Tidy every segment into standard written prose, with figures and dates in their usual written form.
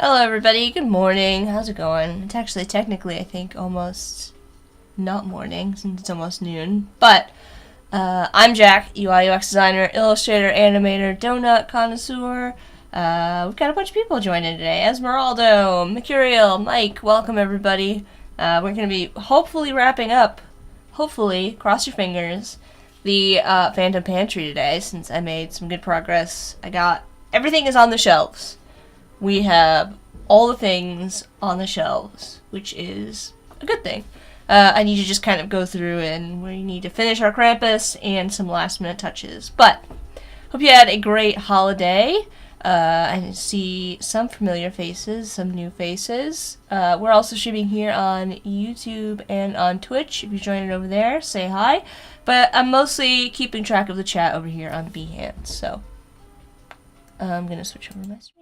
Hello everybody, good morning. How's it going? It's actually technically, I think, almost not morning since it's almost noon. But I'm Jack, UI UX designer, illustrator, animator, donut connoisseur. We've got a bunch of people joining today. Esmeraldo, Mercurial, Mike, welcome everybody. We're going to be hopefully wrapping up, hopefully, cross your fingers, the Phantom Pantry today since I made some good progress. Everything is on the shelves. We have all the things on the shelves, which is a good thing. I need to just kind of go through and we need to finish our Krampus and some last minute touches. But hope you had a great holiday. I see some familiar faces, some new faces. We're also streaming here on YouTube and on Twitch. If you're joining over there, say hi. But I'm mostly keeping track of the chat over here on Behance, so I'm going to switch over my screen.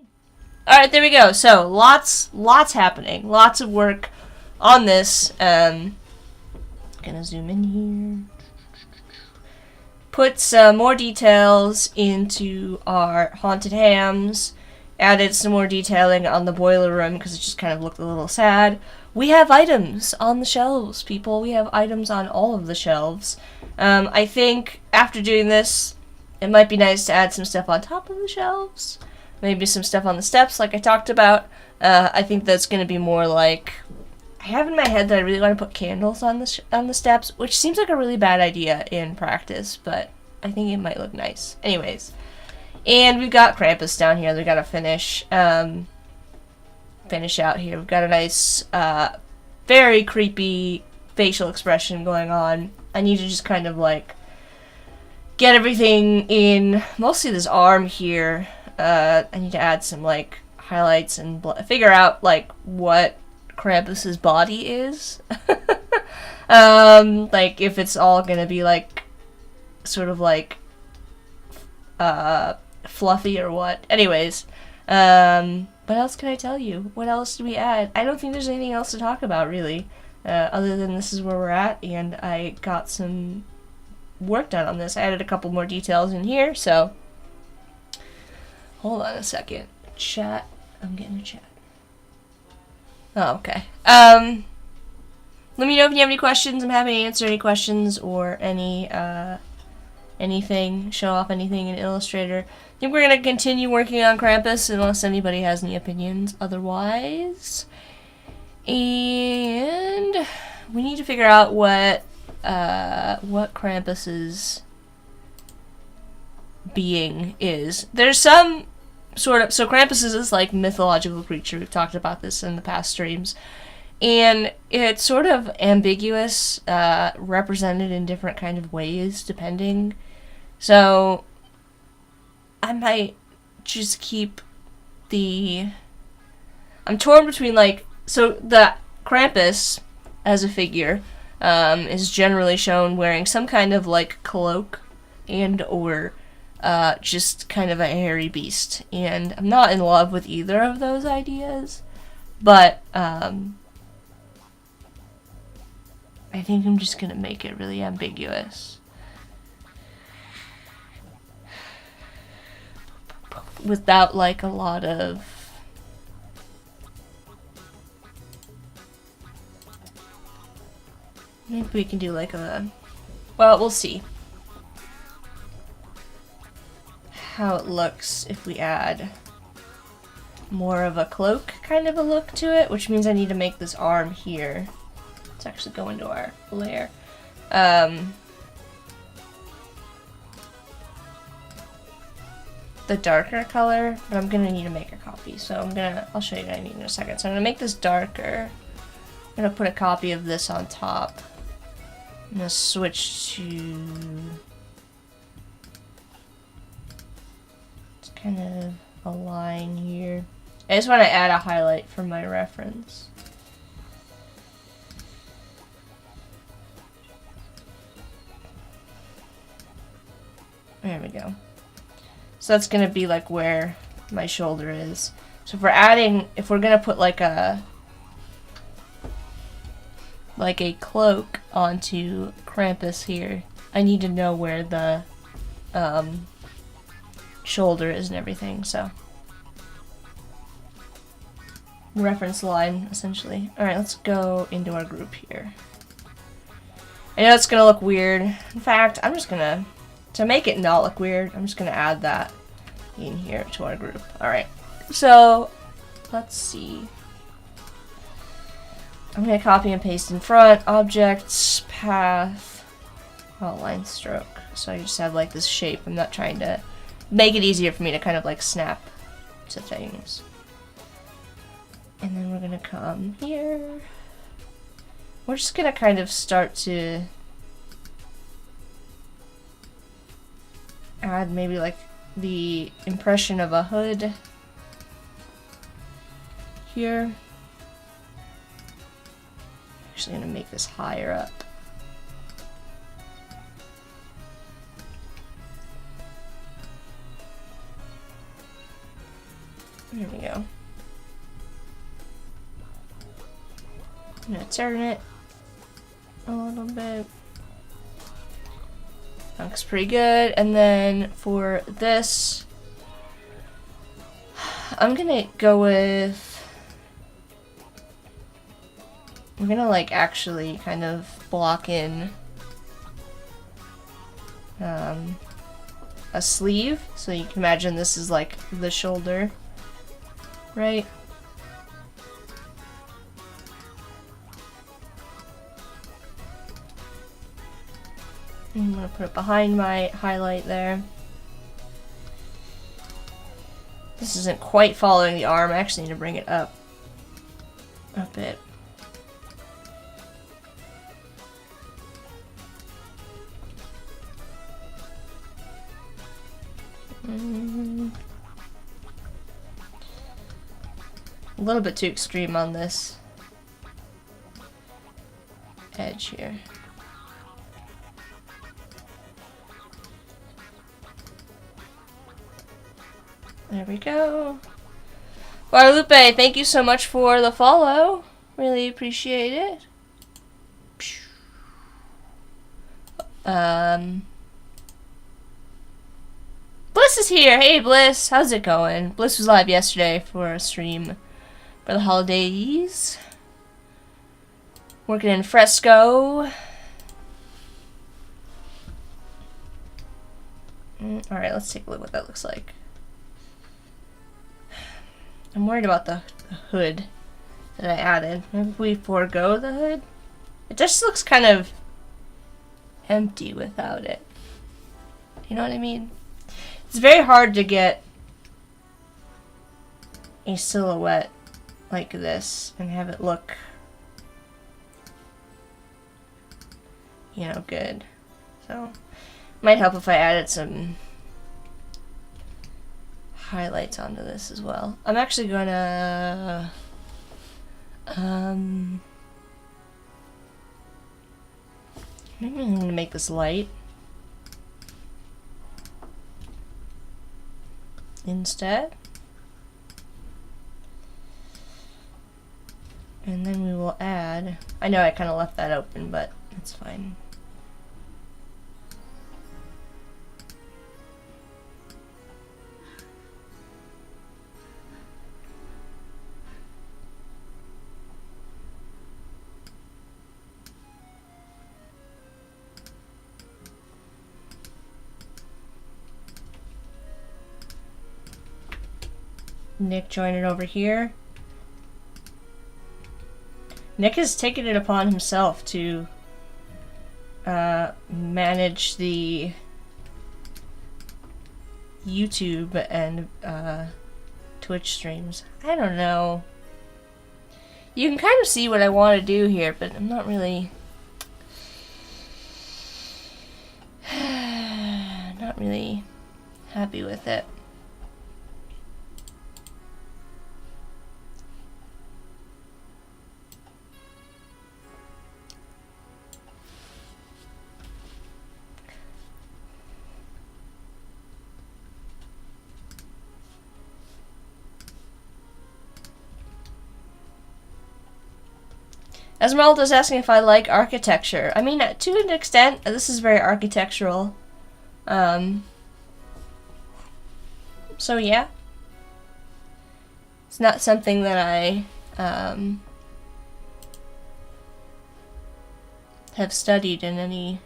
Alright, there we go. So, lots happening. Lots of work on this. Gonna zoom in here. Put some more details into our haunted hams. Added some more detailing on the boiler room because it just kind of looked a little sad. We have items on the shelves, people. We have items on all of the shelves. I think after doing this, it might be nice to add some stuff on top of the shelves. Maybe some stuff on the steps, like I talked about. I think that's going to be more like... I have in my head that I really want to put candles on the steps, which seems like a really bad idea in practice, but I think it might look nice. Anyways. And we've got Krampus down here that we got to finish out here. We've got a nice, very creepy facial expression going on. I need to just kind of, like, get everything in, mostly this arm here. I need to add some, like, highlights and figure out, like, what Krampus's body is. Like, if it's all gonna be, like, sort of, like, fluffy or what. Anyways, what else can I tell you? What else do we add? I don't think there's anything else to talk about, really, other than this is where we're at, and I got some work done on this. I added a couple more details in here, so... Hold on a second. Chat. I'm getting a chat. Oh, okay. Let me know if you have any questions. I'm happy to answer any questions or any, anything. Show off anything in Illustrator. I think we're going to continue working on Krampus unless anybody has any opinions otherwise. And we need to figure out what Krampus's being is. There's some sort of... So Krampus is this, like, mythological creature. We've talked about this in the past streams. And it's sort of ambiguous, represented in different kind of ways, depending. So I might just keep the... I'm torn between, like... So the Krampus, as a figure, is generally shown wearing some kind of, like, cloak and or... just kind of a hairy beast. And I'm not in love with either of those ideas, but I think I'm just gonna make it really ambiguous. Without, like, a lot of... Maybe we can do, like, a... Well, we'll see how it looks if we add more of a cloak kind of a look to it, which means I need to make this arm here. Let's actually go into our layer. The darker color, but I'm gonna need to make a copy, so I'll show you what I need in a second. So I'm gonna make this darker. I'm gonna put a copy of this on top. I'm gonna switch to kind of a line here. I just want to add a highlight for my reference. There we go. So that's going to be like where my shoulder is. So if we're going to put like a cloak onto Krampus here, I need to know where the shoulder is and everything, so reference line, essentially. Alright, let's go into our group here. I know it's gonna look weird. In fact, I'm just gonna, to make it not look weird, I'm just gonna add that in here to our group. Alright, so let's see. I'm gonna copy and paste in front, objects, path, outline, stroke. So I just have like this shape. I'm not trying to make it easier for me to kind of like snap to things. And then we're gonna come here. We're just gonna kind of start to add maybe like the impression of a hood here. Actually gonna make this higher up. There we go. I'm gonna turn it a little bit. That looks pretty good. And then for this, I'm gonna go with, we're gonna like actually kind of block in a sleeve. So you can imagine this is like the shoulder, right? I'm gonna put it behind my highlight there. This isn't quite following the arm. I actually need to bring it up a bit. A little bit too extreme on this edge here. There we go. Guadalupe, thank you so much for the follow. Really appreciate it. Bliss is here. Hey Bliss, how's it going? Bliss was live yesterday for a stream for the holidays. Working in fresco. Alright, let's take a look what that looks like. I'm worried about the hood that I added. Maybe we forego the hood? It just looks kind of empty without it. You know what I mean? It's very hard to get a silhouette like this and have it look, you know, good. So, might help if I added some highlights onto this as well. I'm actually gonna maybe I'm gonna make this light instead. And then we will add, I know I kind of left that open, but it's fine. Nick joining over here. Nick has taken it upon himself to manage the YouTube and Twitch streams. I don't know. You can kind of see what I want to do here, but I'm not really happy with it. Esmeralda's asking if I like architecture. I mean, to an extent, this is very architectural. So yeah. It's not something that have studied in any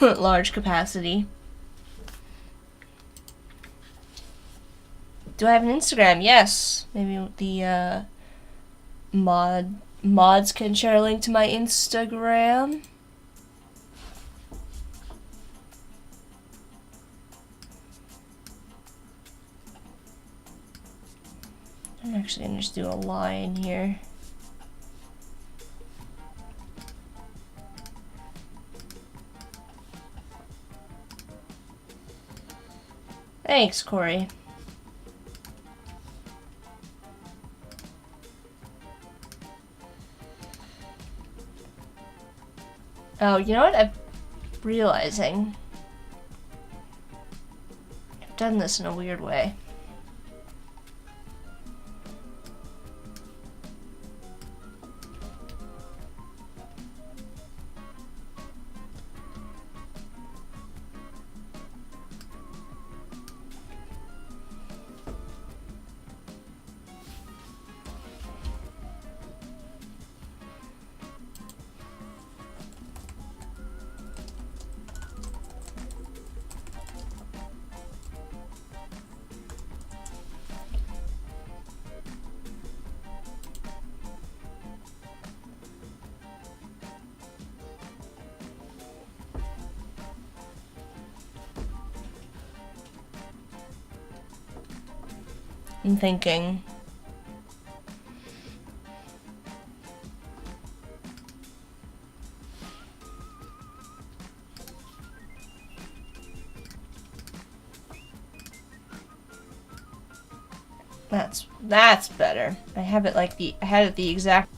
large capacity. Do I have an Instagram? Yes. Maybe the mods can share a link to my Instagram. I'm actually gonna just do a line here. Thanks, Corey. Oh, you know what? I'm realizing I've done this in a weird way. I'm thinking. That's better. I have it like I had it the exact.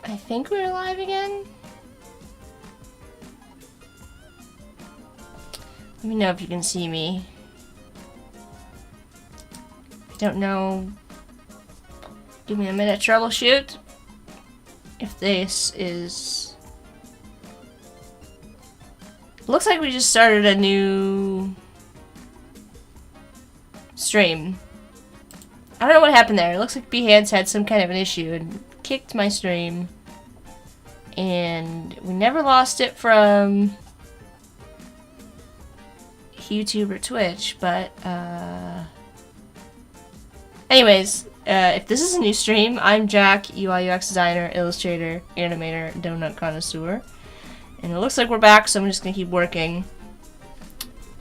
I think we're live again. Let me know if you can see me. If you don't know, give me a minute to troubleshoot. If this is... Looks like we just started a new stream. I don't know what happened there. It looks like Behance had some kind of an issue and kicked my stream. And we never lost it from YouTube or Twitch, but anyways, if this is a new stream, I'm Jack, UI UX designer, illustrator, animator, donut connoisseur, and it looks like we're back, so I'm just gonna keep working.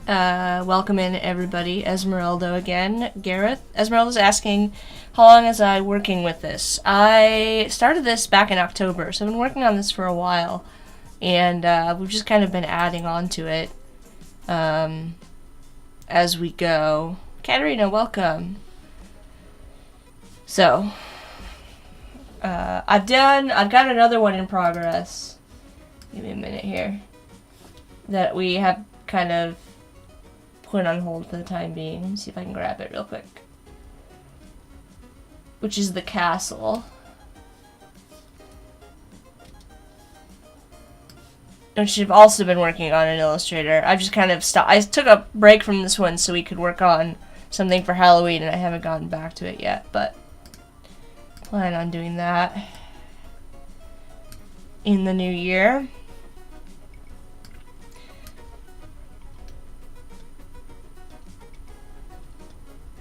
Welcome in everybody. Esmeralda again. Gareth. Esmeralda's asking, how long is I working with this? I started this back in October, so I've been working on this for a while, and we've just kind of been adding on to it as we go. Katarina, welcome. So, I've got another one in progress. Give me a minute here. That we have kind of put on hold for the time being. Let me see if I can grab it real quick. Which is the castle. Which I've also been working on in Illustrator. I've just kind of stopped. I took a break from this one so we could work on something for Halloween, and I haven't gotten back to it yet, but plan on doing that in the new year.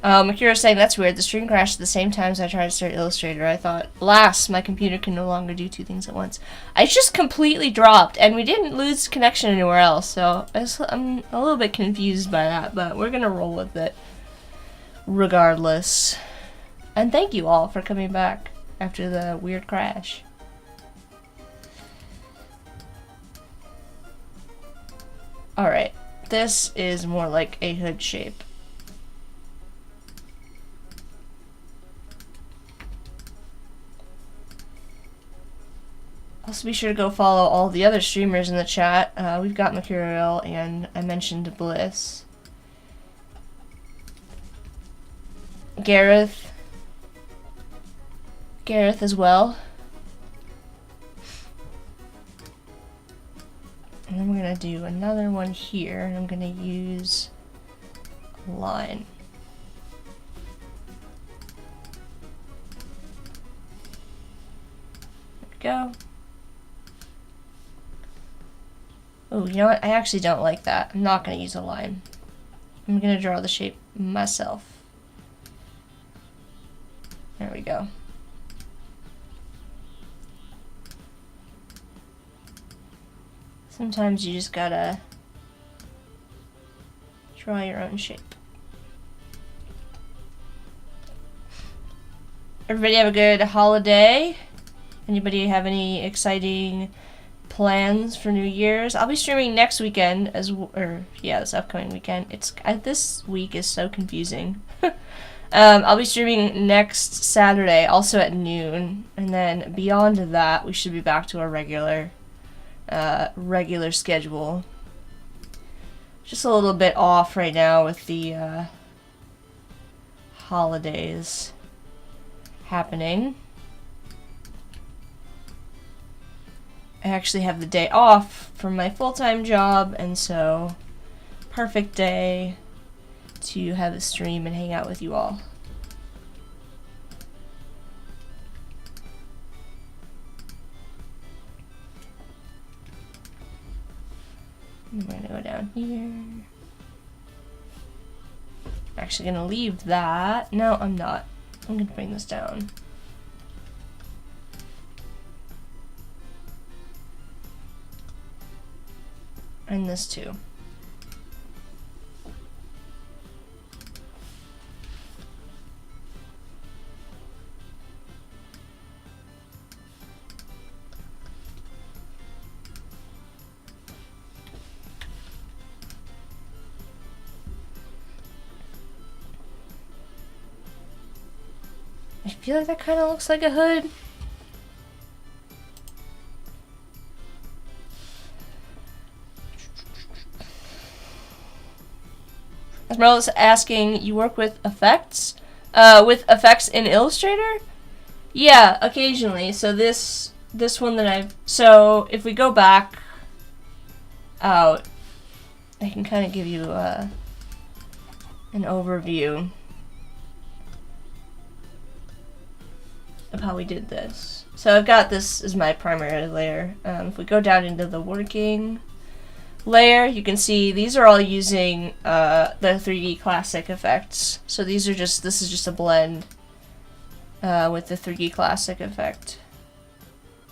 Akira's saying, that's weird. The stream crashed at the same time as I tried to start Illustrator. I thought, alas, my computer can no longer do two things at once. I just completely dropped, and we didn't lose connection anywhere else, so I'm a little bit confused by that, but we're gonna roll with it regardless. And thank you all for coming back after the weird crash. Alright, this is more like a hood shape. Also be sure to go follow all the other streamers in the chat. We've got Mercurial and I mentioned Bliss. Gareth as well. And then we're gonna do another one here, and I'm gonna use a line. There we go. Oh, you know what? I actually don't like that. I'm not gonna use a line. I'm gonna draw the shape myself. There we go. Sometimes you just gotta draw your own shape. Everybody have a good holiday. Anybody have any exciting plans for New Year's? I'll be streaming next weekend this upcoming weekend. This week is so confusing. I'll be streaming next Saturday, also at noon, and then beyond that, we should be back to our regular schedule. Just a little bit off right now with the holidays happening. I actually have the day off from my full-time job, and so perfect day to have a stream and hang out with you all. I'm gonna go down here. Actually gonna leave that. No, I'm not. I'm gonna bring this down. And this too. I feel like that kind of looks like a hood. Esmeralda's asking, you work with effects? With effects in Illustrator? Yeah, occasionally. So this one that so if we go back out, I can kind of give you an overview of how we did this. So I've got this as my primary layer. If we go down into the working layer, you can see these are all using the 3D Classic effects. So this is just a blend with the 3D Classic effect,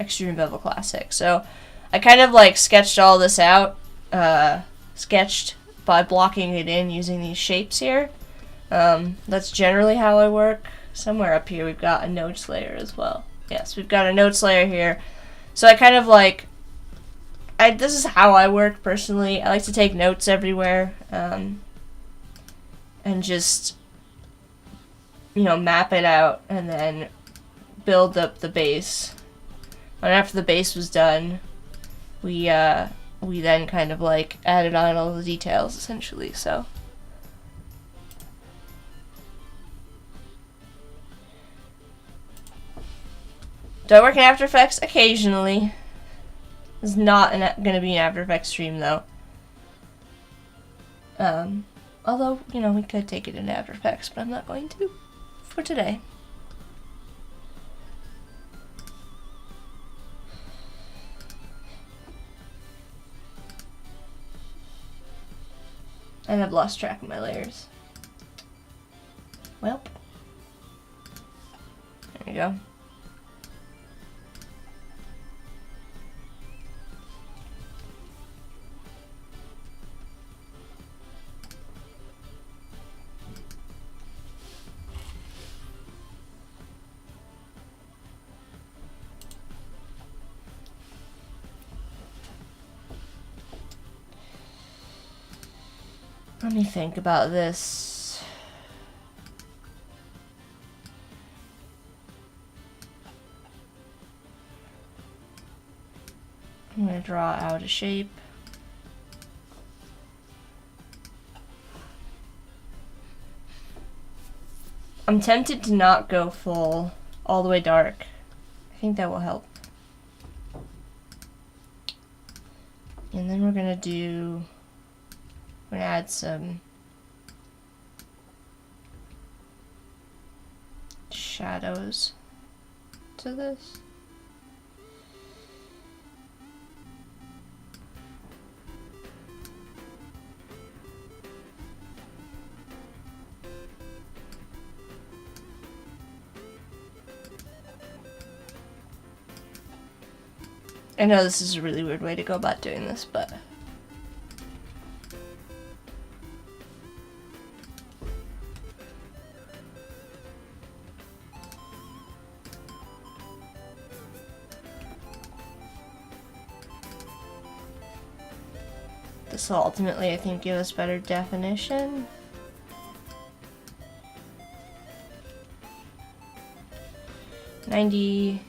Extreme Bevel Classic. So I kind of like sketched all this out, sketched by blocking it in using these shapes here. That's generally how I work. Somewhere up here we've got a notes layer as well. Yes, we've got a notes layer here. So I kind of like, this is how I work personally. I like to take notes everywhere, and just, map it out and then build up the base. And after the base was done, we then kind of like added on all the details essentially, so. Do I work in After Effects? Occasionally. It's not going to be an After Effects stream, though. Although, we could take it into After Effects, but I'm not going to for today. And I've lost track of my layers. Well. There we go. Let me think about this. I'm going to draw out a shape. I'm tempted to not go full all the way dark. I think that will help. And then we're going to add some shadows to this. I know this is a really weird way to go about doing this, but this will ultimately, I think, give us better definition. $90.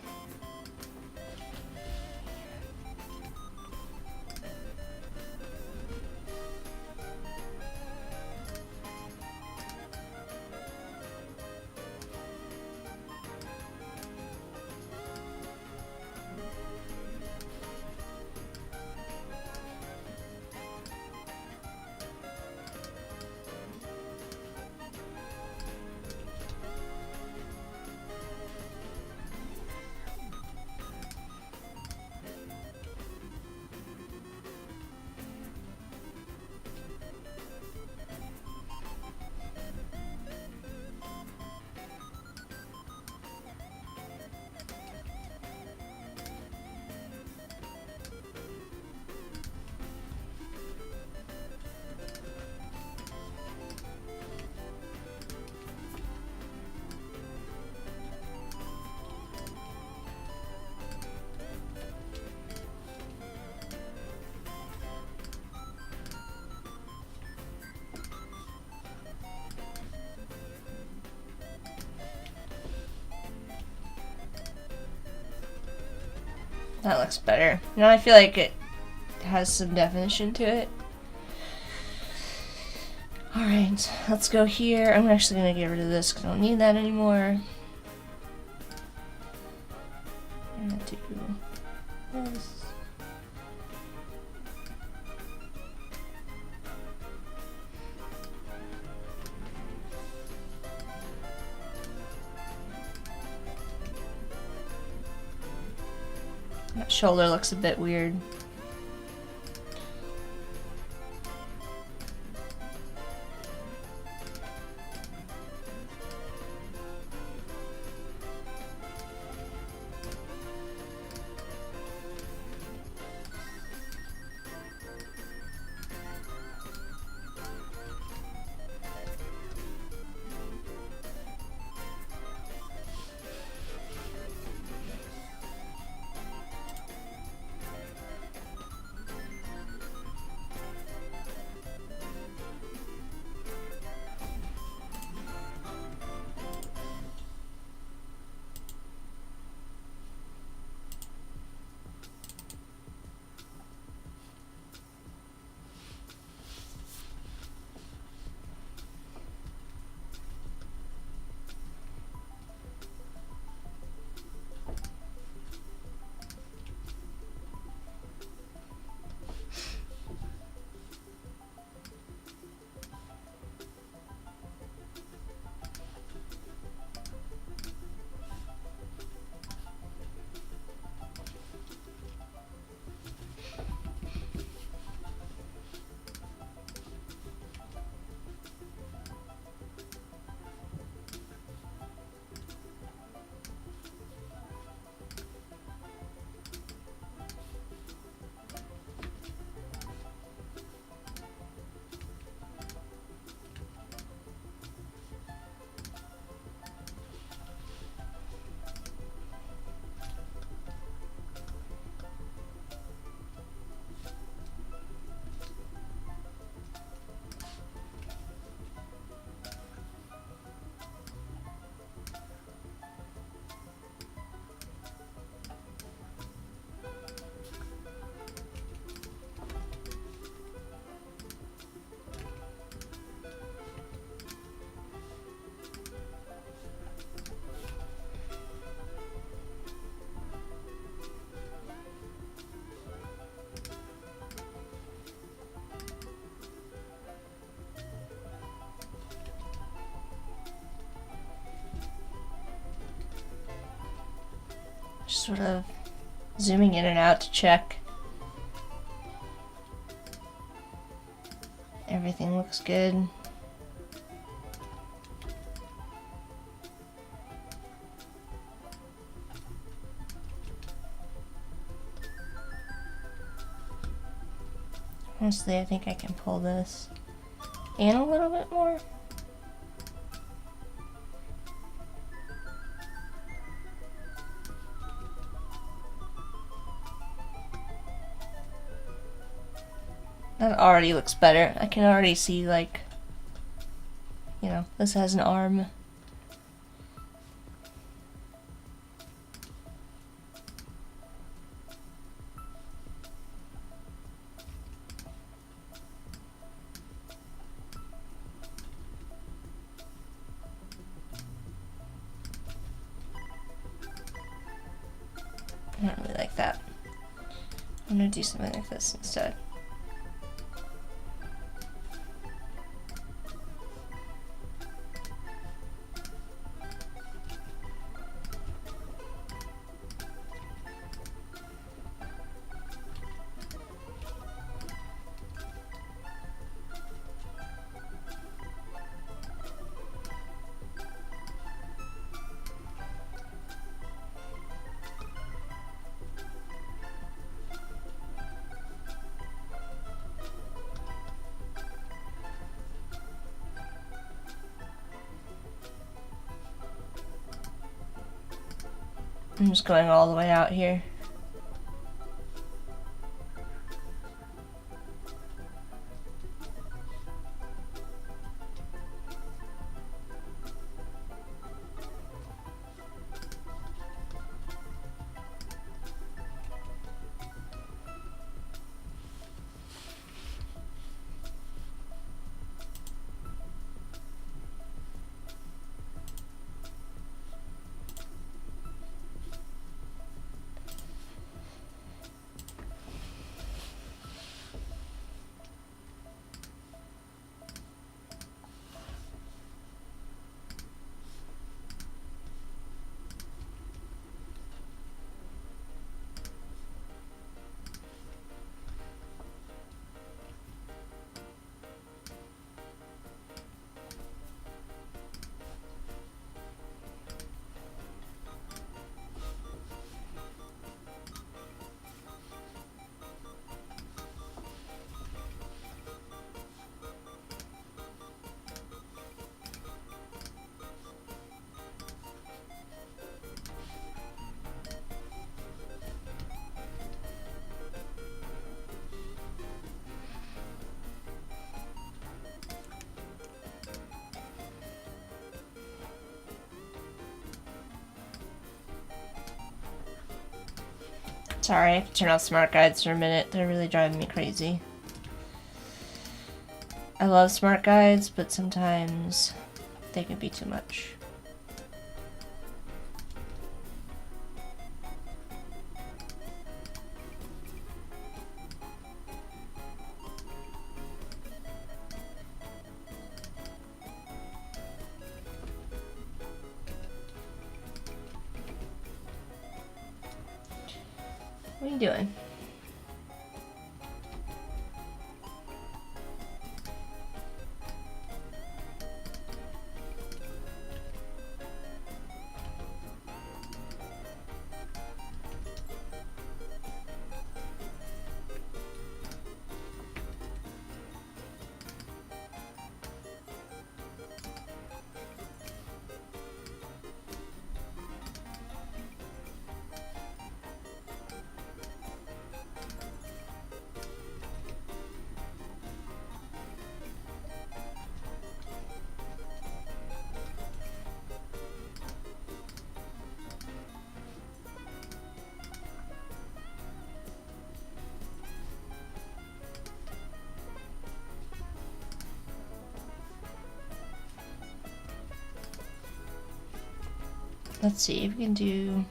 That looks better. Now I feel like it has some definition to it. Alright, let's go here. I'm actually going to get rid of this because I don't need that anymore. I'm going to do this. That shoulder looks a bit weird. Just sort of zooming in and out to check. Everything looks good. Honestly, I think I can pull this in a little bit more. That already looks better. I can already see, like, you know, this has an arm. I don't really like that. I'm gonna do something like this instead. I'm just going all the way out here. Sorry, I have to turn off smart guides for a minute. They're really driving me crazy. I love smart guides, but sometimes they can be too much. What are you doing? Let's see if we can do...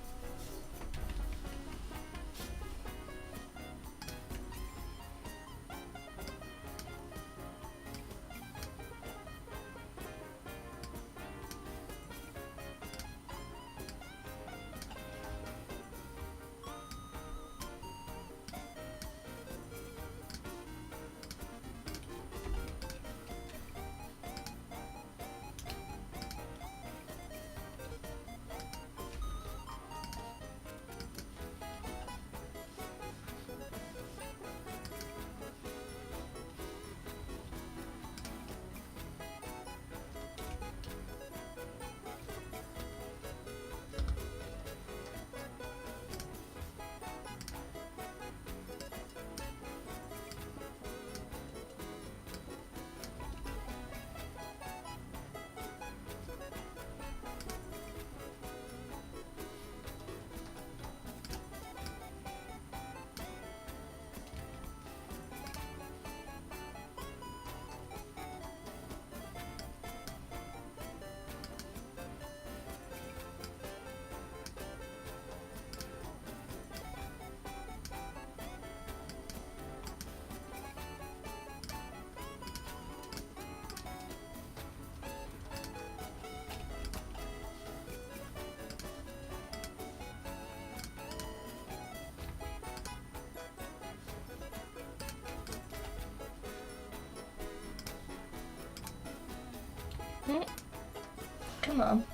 Come on.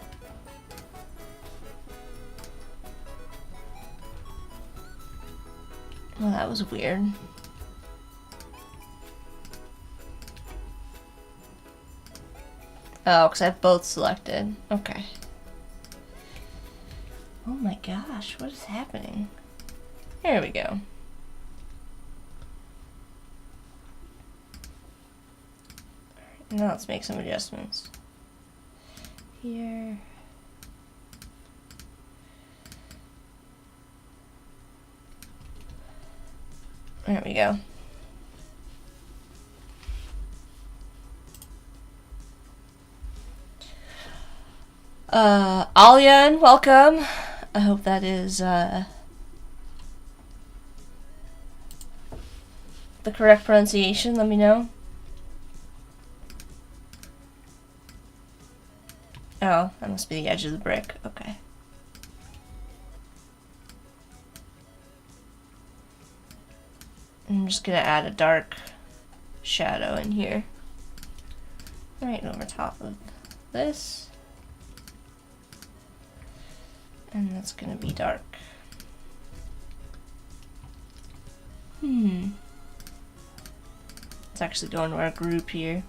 Well, that was weird. Oh, because I have both selected. Okay. Oh my gosh, what is happening? There we go. Now let's make some adjustments. Here. There we go. Yoann, welcome. I hope that is the correct pronunciation. Let me know. Oh, that must be the edge of the brick. Okay. I'm just gonna add a dark shadow in here. Right over top of this. And that's gonna be dark. Let's actually go into our group here.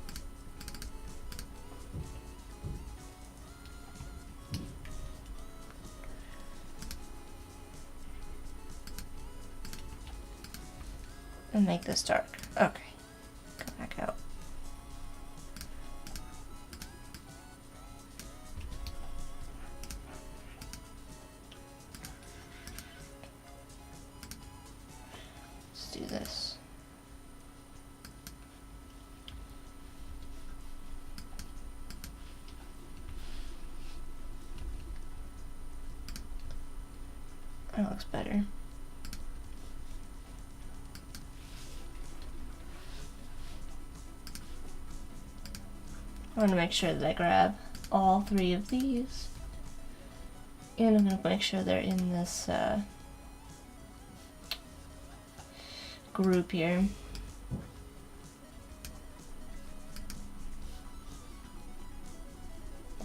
And make this dark. Okay. Come back out. Let's do this. That looks better. I want to make sure that I grab all three of these. And I'm going to make sure they're in this group here.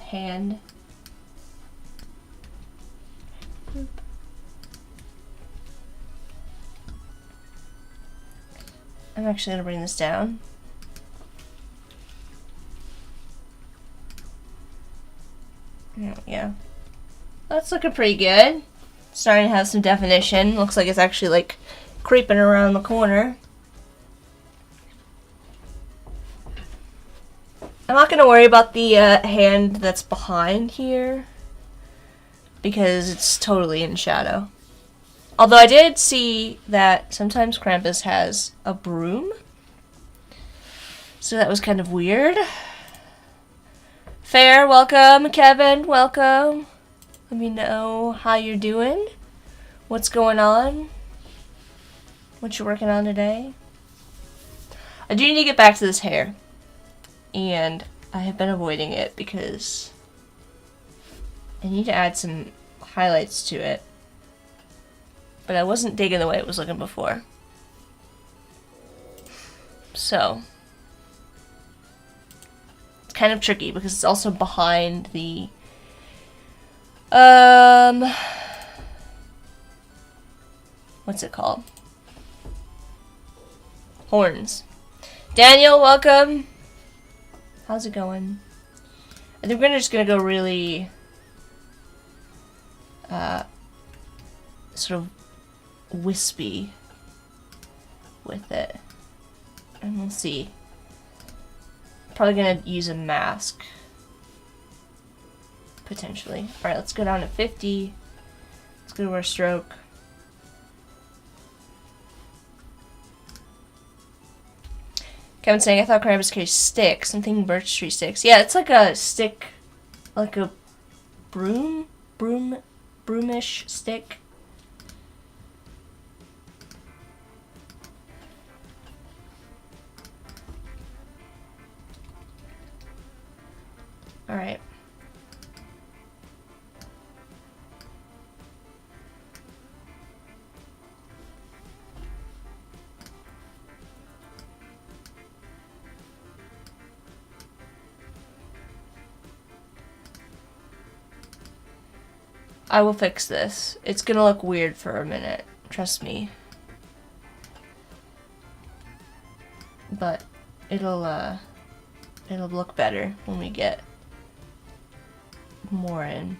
Hand. Group. I'm actually going to bring this down. There we go. That's looking pretty good. Starting to have some definition. Looks like it's actually like creeping around the corner. I'm not going to worry about the hand that's behind here because it's totally in shadow. Although I did see that sometimes Krampus has a broom. So that was kind of weird. Fair, welcome. Kevin, welcome. Let me know how you're doing. What's going on? What you're working on today? I do need to get back to this hair. And I have been avoiding it because I need to add some highlights to it. But I wasn't digging the way it was looking before. So it's kind of tricky because it's also behind the what's it called? Horns. Daniel, welcome. How's it going? I think we're just gonna go really sort of wispy with it. And we'll see. Probably gonna use a mask. Potentially. Alright, let's go down to 50. Let's go to our stroke. Kevin saying, I thought Krampus carries sticks. I'm thinking birch tree sticks. Yeah, it's like a stick, like a broomish stick. Alright. I will fix this. It's gonna look weird for a minute. Trust me. But it'll look better when we get more in.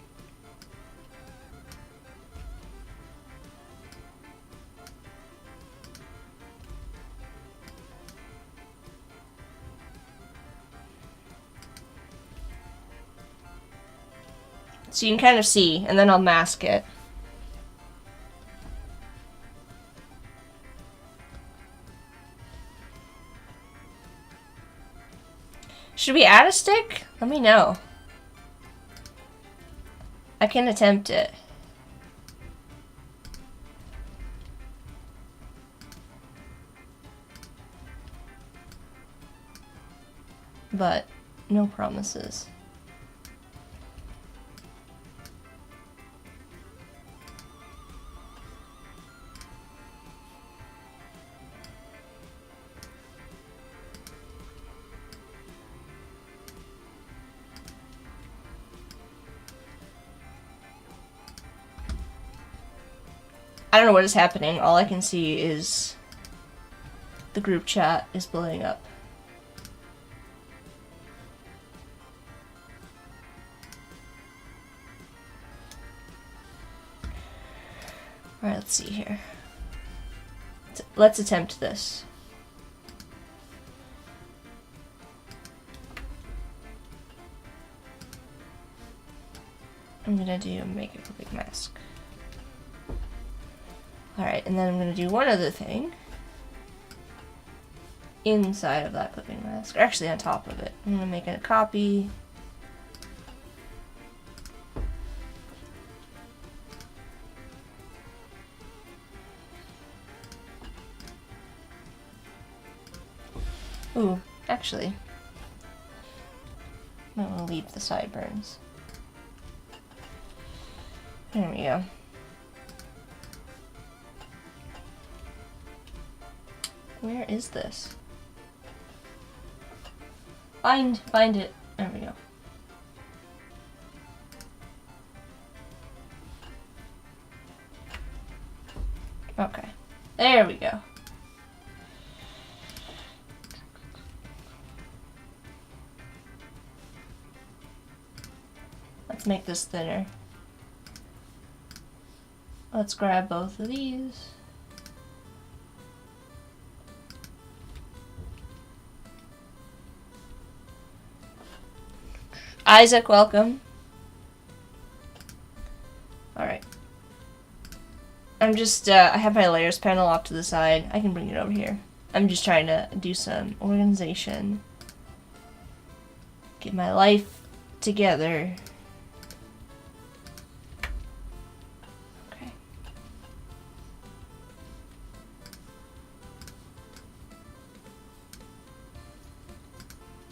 So you can kind of see, and then I'll mask it. Should we add a stick? Let me know. I can attempt it. But no promises. I don't know what is happening. All I can see is the group chat is blowing up. Alright, let's see here. Let's attempt this. I'm gonna make a quick mask. Alright, and then I'm gonna do one other thing. Inside of that clipping mask, or actually on top of it. I'm gonna make a copy. Ooh, actually, I'm gonna leave the sideburns. There we go. Where is this? Find it. There we go. Okay. There we go. Let's make this thinner. Let's grab both of these. Isaac, welcome. Alright. I'm just, I have my layers panel off to the side. I can bring it over here. I'm just trying to do some organization. Get my life together. Okay.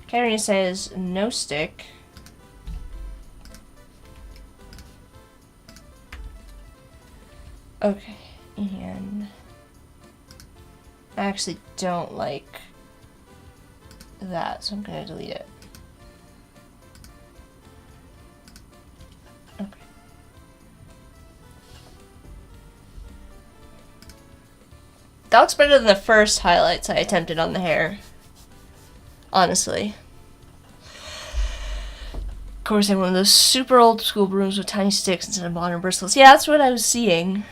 Karina says no stick. Okay, and I actually don't like that, so I'm gonna delete it. Okay. That looks better than the first highlights I attempted on the hair. Honestly. Of course, I have one of those super old school brooms with tiny sticks instead of modern bristles. Yeah, that's what I was seeing.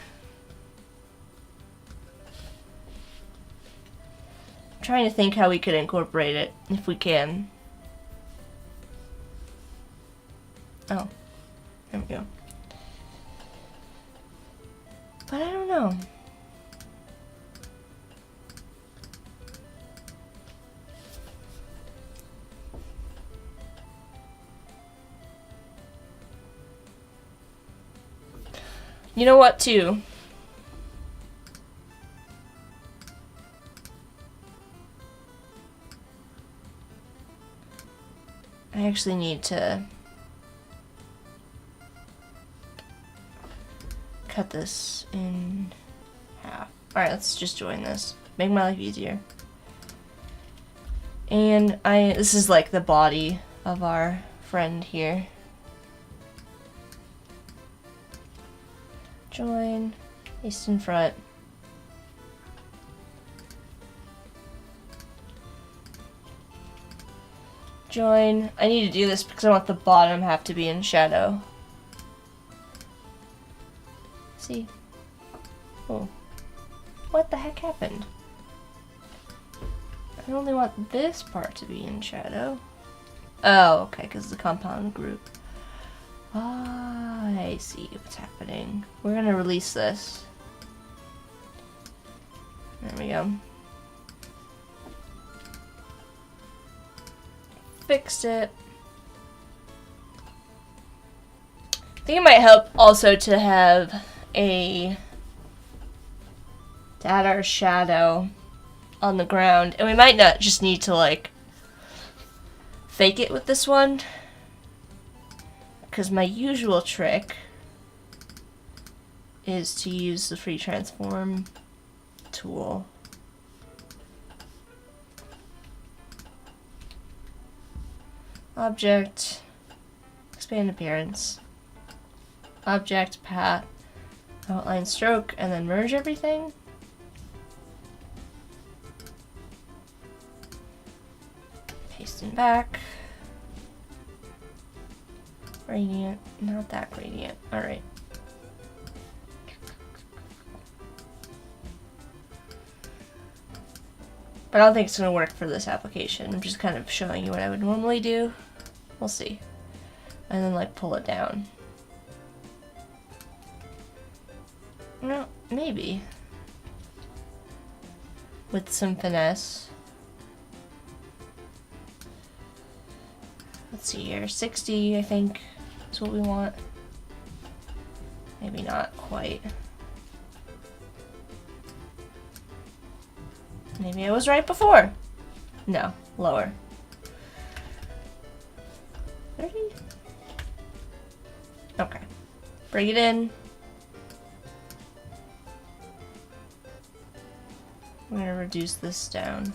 Trying to think how we could incorporate it, if we can. Oh, there we go. But I don't know. You know what, too? I actually need to cut this in half. Alright, let's just join this. Make my life easier. And this is like the body of our friend here. Join, paste in front. Join. I need to do this because I want the bottom half to be in shadow. See? Oh. What the heck happened? I only want this part to be in shadow. Oh, okay, because it's a compound group. Ah, I see what's happening. We're gonna release this. There we go. Fixed it. I think it might help also to have to add our shadow on the ground. And we might not just need to like fake it with this one. Because my usual trick is to use the free transform tool. Object, expand appearance, object, path, outline, stroke, and then merge everything. Paste in back. Gradient, not that gradient. Alright. But I don't think it's going to work for this application. I'm just kind of showing you what I would normally do. We'll see. And then like pull it down. No, maybe. With some finesse. Let's see here. 60, I think, is what we want. Maybe not quite. Maybe I was right before. No, lower. 30? Okay. Bring it in. I'm gonna reduce this down.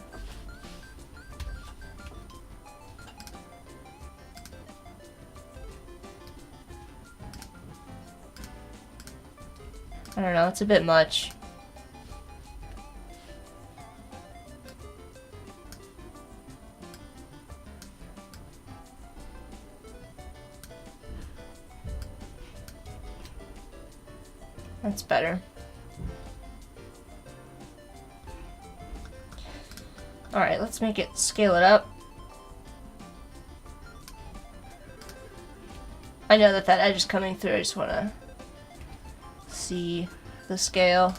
I don't know, it's a bit much. That's better. Alright, let's make it scale it up. I know that edge is coming through, I just want to see the scale.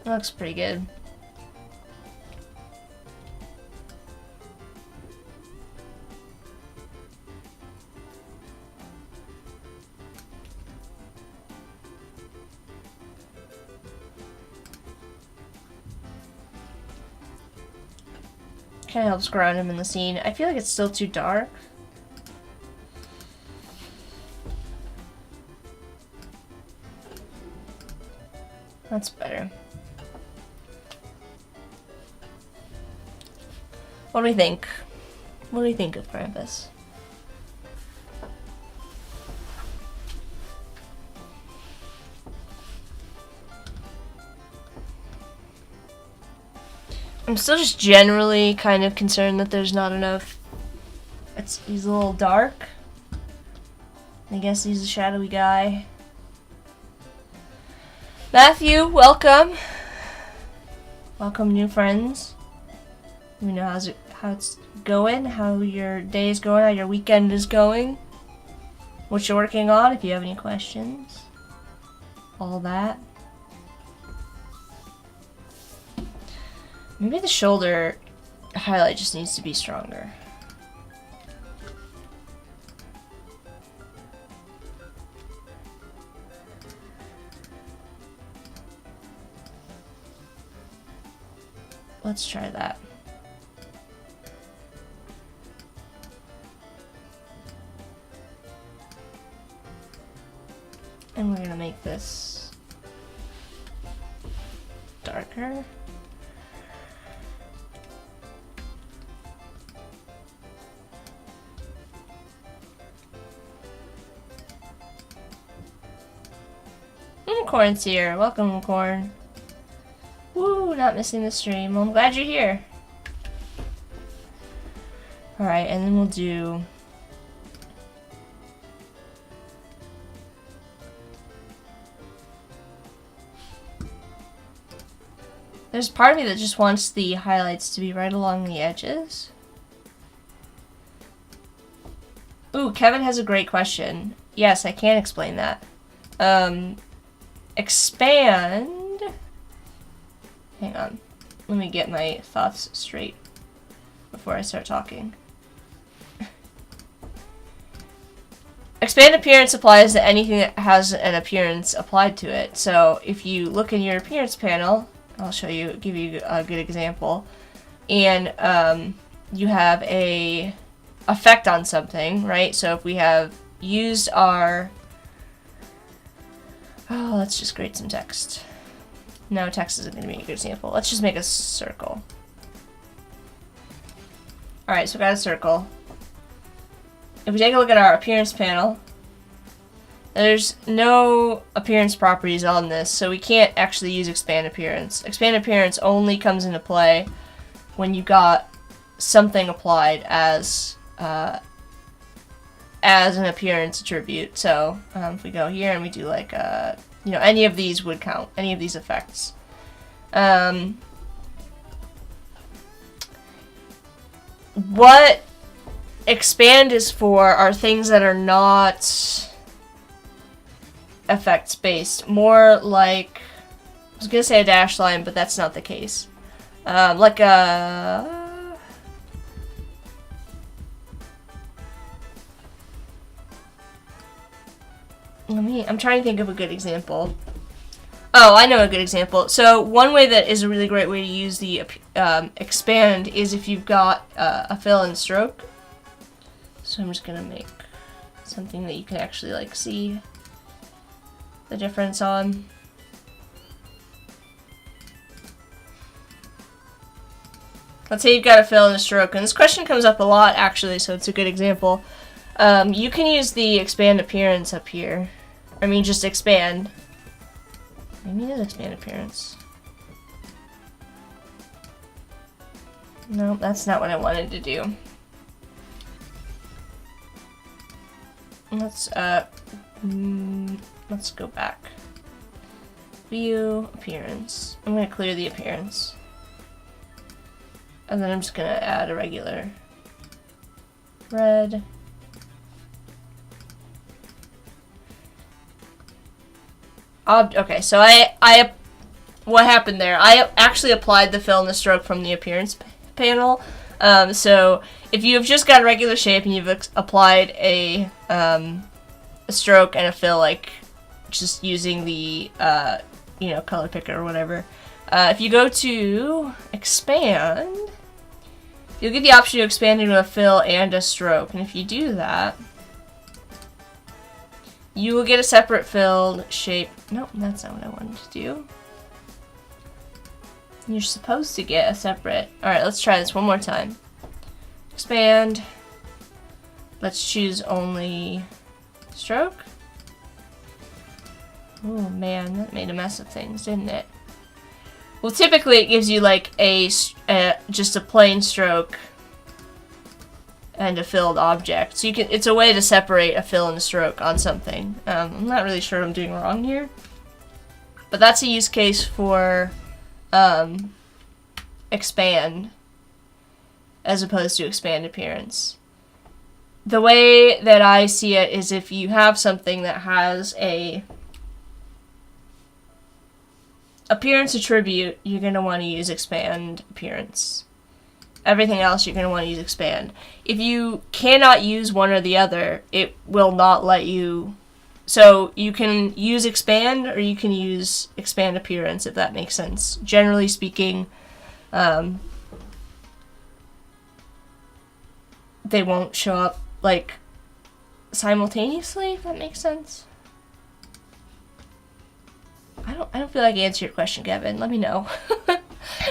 Looks pretty good. Kind of helps ground him in the scene. I feel like it's still too dark. That's better. What do we think? What do we think of Krampus? I'm still just generally kind of concerned that there's not enough. He's a little dark. I guess he's a shadowy guy. Matthew, welcome. Welcome, new friends. Let me know how it's going, how your day is going, how your weekend is going, what you're working on, if you have any questions. All that. Maybe the shoulder highlight just needs to be stronger. Let's try that. And we're gonna make this darker. Corn's here. Welcome, Corn. Woo, not missing the stream. Well, I'm glad you're here. Alright, and then we'll do... There's part of me that just wants the highlights to be right along the edges. Ooh, Kevin has a great question. Yes, I can explain that. Expand... Hang on. Let me get my thoughts straight before I start talking. Expand appearance applies to anything that has an appearance applied to it. So if you look in your appearance panel, I'll show you, give you a good example, and you have a effect on something, right? So if we have used our... Oh, let's just create some text. No, text isn't going to be a good example. Let's just make a circle. Alright, so we got a circle. If we take a look at our appearance panel, there's no appearance properties on this, so we can't actually use expand appearance. Expand appearance only comes into play when you got something applied as an appearance attribute. So if we go here and we do like you know, any of these would count, any of these effects. What expand is for are things that are not effects based, more like, I was gonna say a dash line, but that's not the case. Like a I'm trying to think of a good example. Oh, I know a good example. So one way that is a really great way to use the expand is if you've got a fill and stroke. So I'm just gonna make something that you can actually like see the difference on. Let's say you've got a fill and a stroke, and this question comes up a lot actually, so it's a good example. You can use the expand appearance up here. I mean, just expand. Maybe it is expand appearance. No, that's not what I wanted to do. Let's go back. View, appearance. I'm gonna clear the appearance. And then I'm just gonna add a regular red. Okay, so what happened there? I actually applied the fill and the stroke from the appearance panel. So if you've just got a regular shape and you've applied a stroke and a fill, like just using the you know, color picker or whatever, if you go to expand, you'll get the option to expand into a fill and a stroke, and if you do that, you will get a separate filled shape. Nope, that's not what I wanted to do. You're supposed to get a separate... Alright, let's try this one more time. Expand. Let's choose only stroke. Oh man, that made a mess of things, didn't it? Well, typically it gives you like just a plain stroke and a filled object. So you can, it's a way to separate a fill and a stroke on something. I'm not really sure what I'm doing wrong here, but that's a use case for expand as opposed to expand appearance. The way that I see it is if you have something that has a appearance attribute, you're going to want to use expand appearance. Everything else you're going to want to use expand. If you cannot use one or the other, it will not let you. So you can use expand or you can use expand appearance, if that makes sense. Generally speaking, they won't show up like simultaneously, if that makes sense. I don't feel like I answered your question, Kevin. Let me know.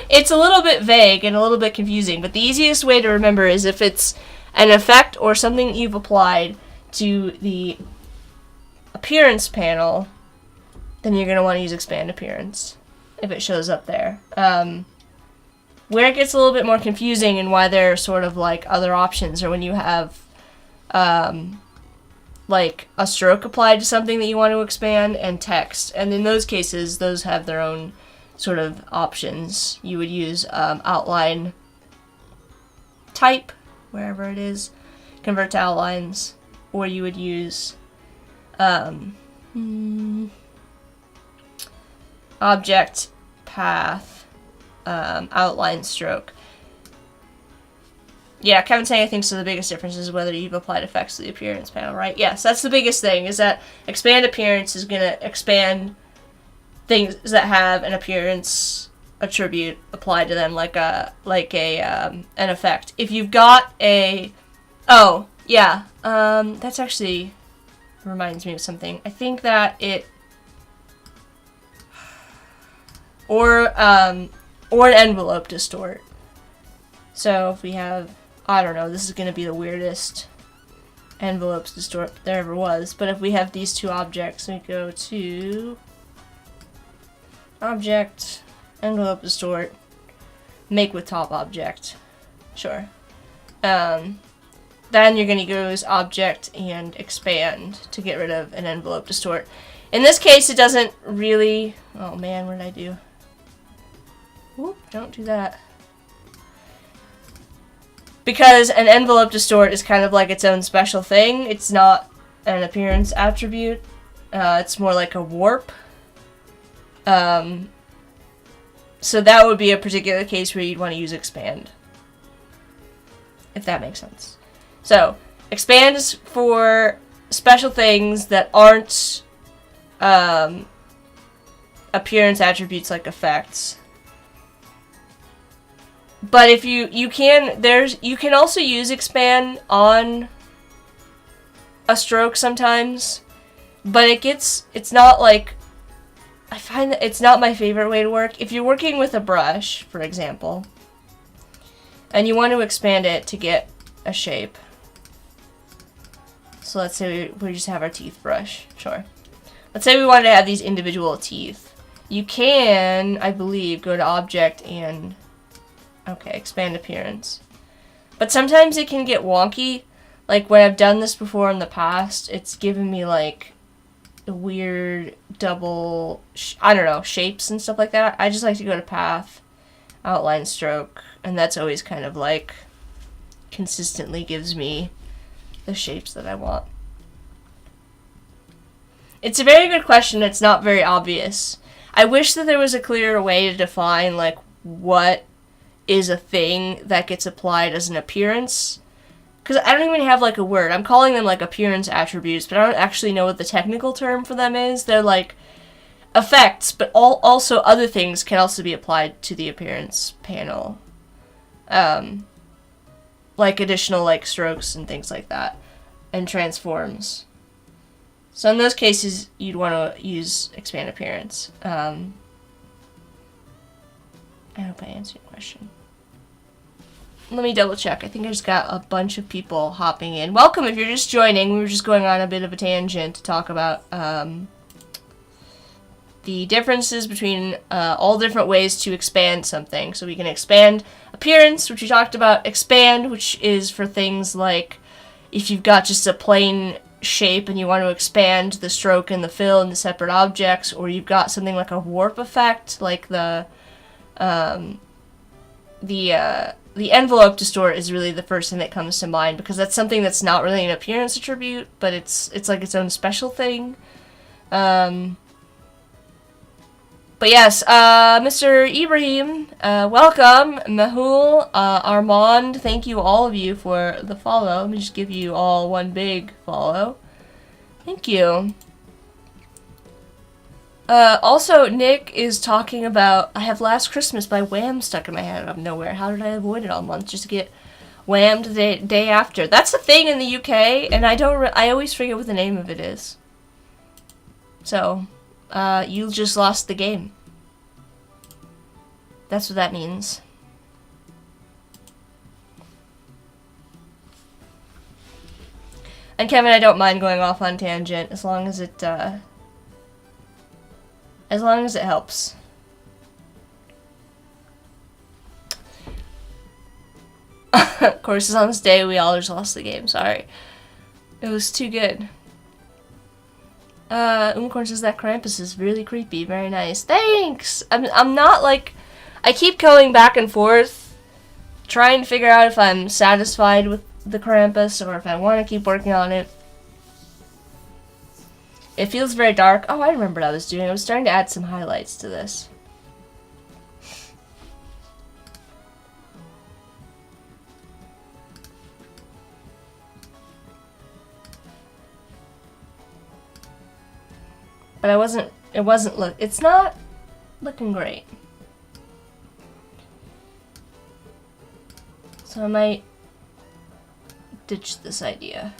It's a little bit vague and a little bit confusing, but the easiest way to remember is if it's an effect or something you've applied to the appearance panel, then you're going to want to use expand appearance if it shows up there. Where it gets a little bit more confusing and why there are sort of like other options are when you have like a stroke applied to something that you want to expand and text. And in those cases, those have their own sort of options. You would use outline type, wherever it is, convert to outlines, or you would use object path outline stroke. Yeah, Kevin's saying I think so the biggest difference is whether you've applied effects to the appearance panel, right? Yes, that's the biggest thing, is that expand appearance is going to expand things that have an appearance attribute applied to them, like an effect. If you've got a, oh yeah, that's actually reminds me of something. I think that it, or an envelope distort. So if we have, I don't know, this is going to be the weirdest envelopes distort there ever was, but if we have these two objects, we go to object, envelope distort, make with top object. Sure. Then you're going to use object and expand to get rid of an envelope distort. In this case, it doesn't really, oh man, what did I do? Whoop, don't do that. Because an envelope distort is kind of like its own special thing. It's not an appearance attribute. It's more like a warp. So that would be a particular case where you'd want to use expand. If that makes sense. So, expand is for special things that aren't appearance attributes like effects. But if you can also use expand on a stroke sometimes, but it's not like, I find that it's not my favorite way to work. If you're working with a brush, for example, and you want to expand it to get a shape. So let's say we just have our teeth brush. Sure. Let's say we wanted to have these individual teeth. You can, I believe, go to object and, okay, expand appearance. But sometimes it can get wonky. Like when I've done this before in the past, it's given me like weird double, I don't know, shapes and stuff like that. I just like to go to path, outline stroke, and that's always kind of like consistently gives me the shapes that I want. It's a very good question. It's not very obvious. I wish that there was a clearer way to define like what is a thing that gets applied as an appearance. Because I don't even have like a word. I'm calling them like appearance attributes, but I don't actually know what the technical term for them is. They're like effects, but also other things can also be applied to the appearance panel. Like additional like strokes and things like that, and transforms. So in those cases, you'd want to use expand appearance. I hope I answered your question. Let me double check. I think I just got a bunch of people hopping in. Welcome if you're just joining. We were just going on a bit of a tangent to talk about the differences between all different ways to expand something. So we can expand appearance, which we talked about. Expand, which is for things like if you've got just a plain shape and you want to expand the stroke and the fill into separate objects, or you've got something like a warp effect, like the envelope distort is really the first thing that comes to mind, because that's something that's not really an appearance attribute, but it's like its own special thing. But yes, Mr. Ibrahim, welcome. Mehul, Armand, thank you all of you for the follow. Let me just give you all one big follow. Thank you. Also, Nick is talking about, I have Last Christmas by Wham stuck in my head out of nowhere. How did I avoid it all month just to get whammed the day after? That's a thing in the UK, and I always forget what the name of it is. So, you just lost the game. That's what that means. And Kevin, I don't mind going off on tangent as long as it helps. Of course, on this day we all just lost the game. Sorry, it was too good. Unicorn says that Krampus is really creepy. Very nice. Thanks. I'm not like, I keep going back and forth, trying to figure out if I'm satisfied with the Krampus or if I want to keep working on it. It feels very dark. Oh, I remember what I was doing. I was starting to add some highlights to this. But it's not looking great. So I might ditch this idea.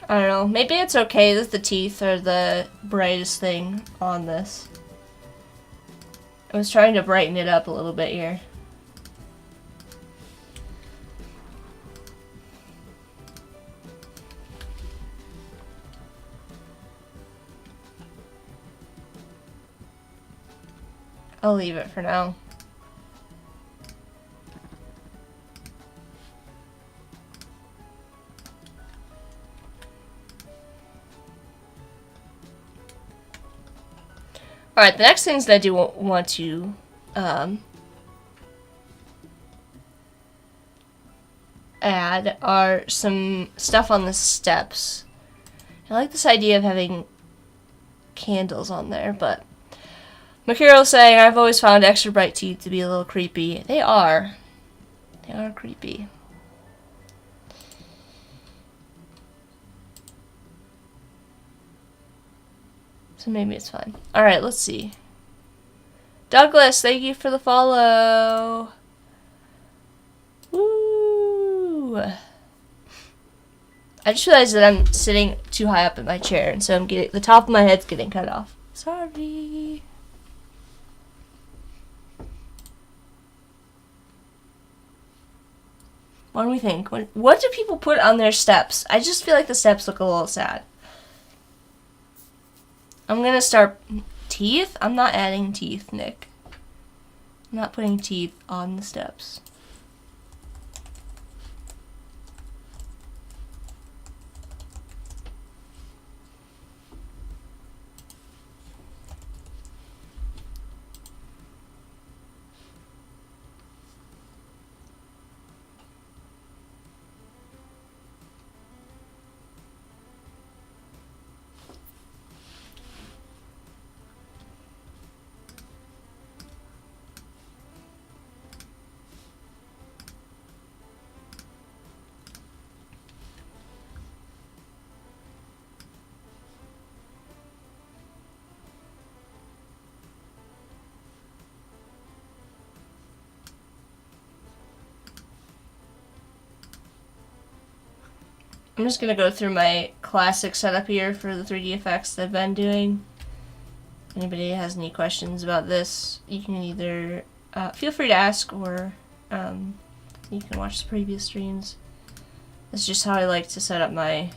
I don't know, maybe it's okay that the teeth are the brightest thing on this. I was trying to brighten it up a little bit here. I'll leave it for now. Alright, the next things that I do want to add are some stuff on the steps. I like this idea of having candles on there, but Makiro saying, I've always found extra bright teeth to be a little creepy. They are. They are creepy. So maybe it's fine. Alright, let's see. Douglas, thank you for the follow. Woo! I just realized that I'm sitting too high up in my chair, and so the top of my head's getting cut off. Sorry. What do we think? What do people put on their steps? I just feel like the steps look a little sad. I'm gonna start teeth. I'm not adding teeth, Nick. I'm not putting teeth on the steps. I'm just going to go through my classic setup here for the 3D effects that I've been doing. If anybody has any questions about this, you can either feel free to ask, or you can watch the previous streams. That's just how I like to set up my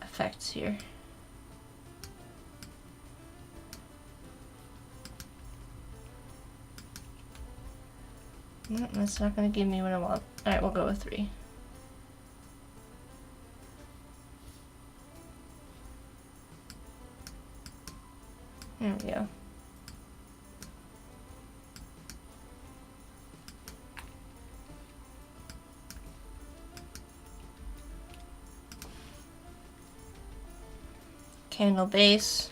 effects here. No, that's not going to give me what I want. Alright, we'll go with 3. There we go. Candle base.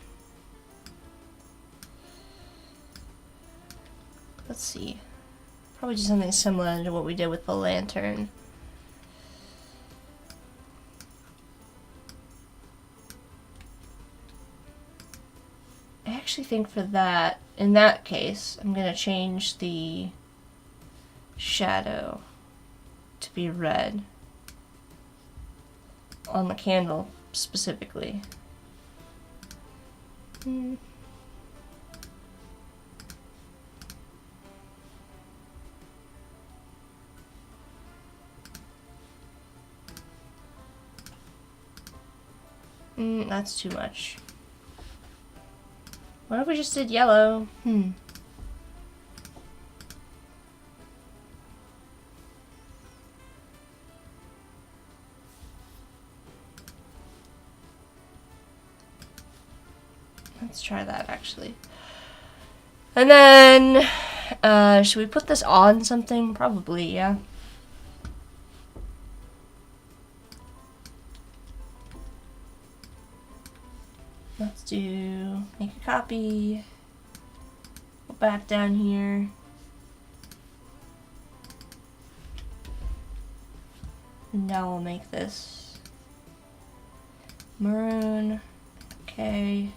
let's see. Probably do something similar to what we did with the lantern. I actually think for that, in that case, I'm going to change the shadow to be red on the candle specifically. That's too much. What if we just did yellow? Let's try that actually. And then, should we put this on something? Probably, yeah. Let's make a copy. Go back down here. Now we'll make this maroon. Okay.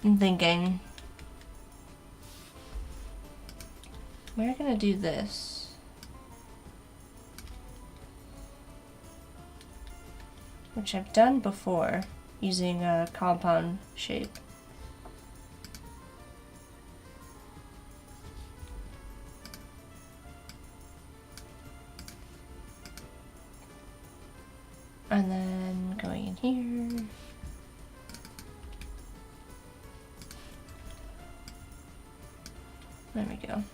I'm thinking we're gonna do this. Which I've done before using a compound shape. And then going in here. There we go.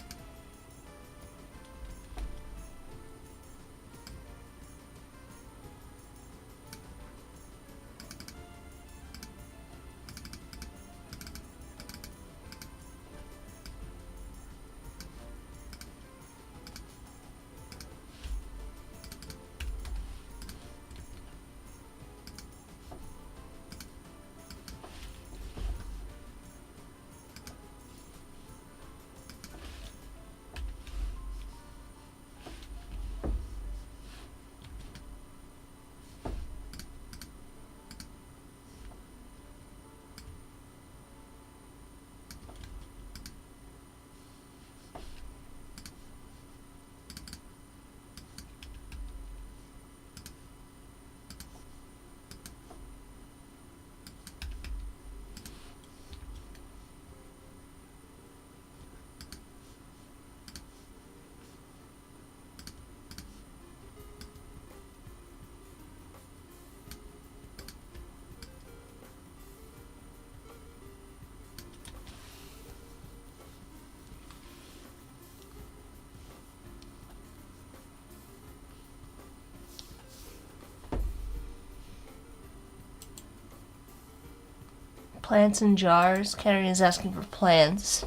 Plants in jars. Karen is asking for plants.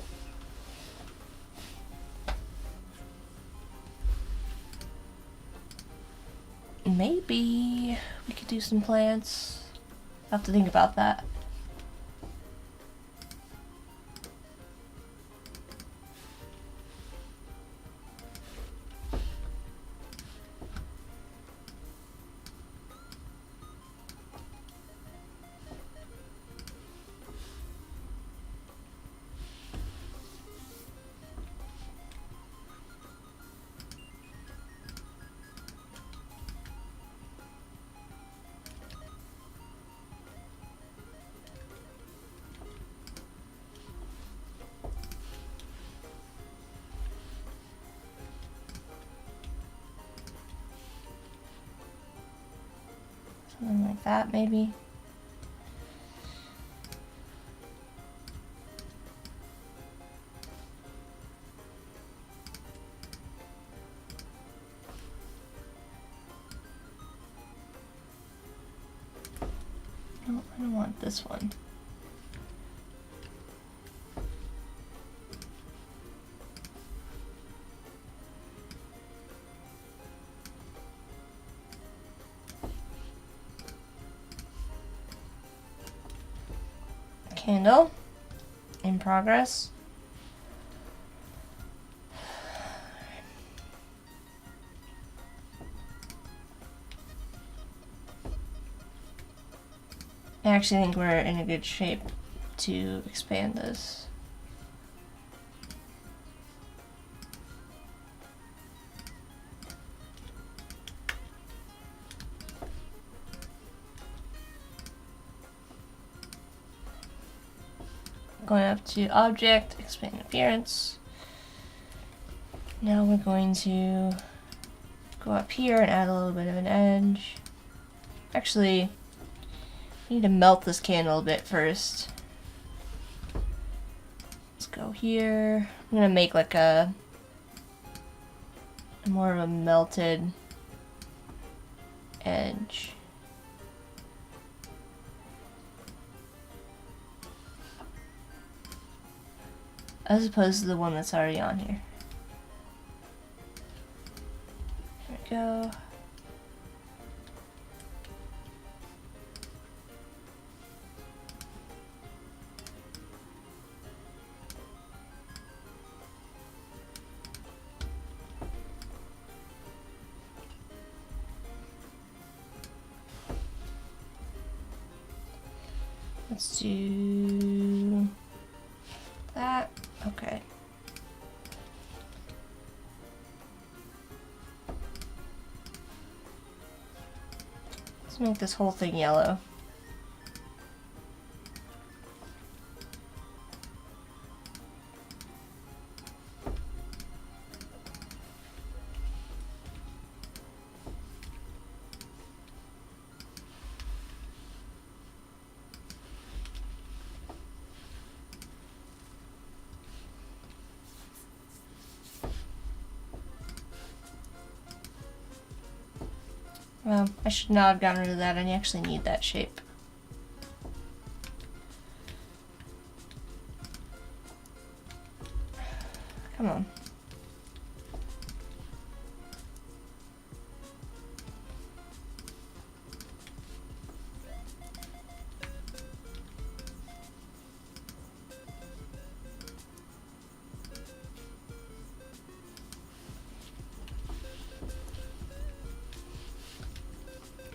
Maybe we could do some plants. I'll have to think about that. Something like that, maybe. No, I don't want this one. Candle in progress. I actually think we're in a good shape to expand this. Going up to object, expand appearance. Now we're going to go up here and add a little bit of an edge. Actually, I need to melt this candle a bit first. Let's go here. I'm gonna make like a more of a melted edge. As opposed to the one that's already on here. There we go. Let's do that. Okay. Let's make this whole thing yellow. Well, I should not have gotten rid of that. I actually need that shape. Come on.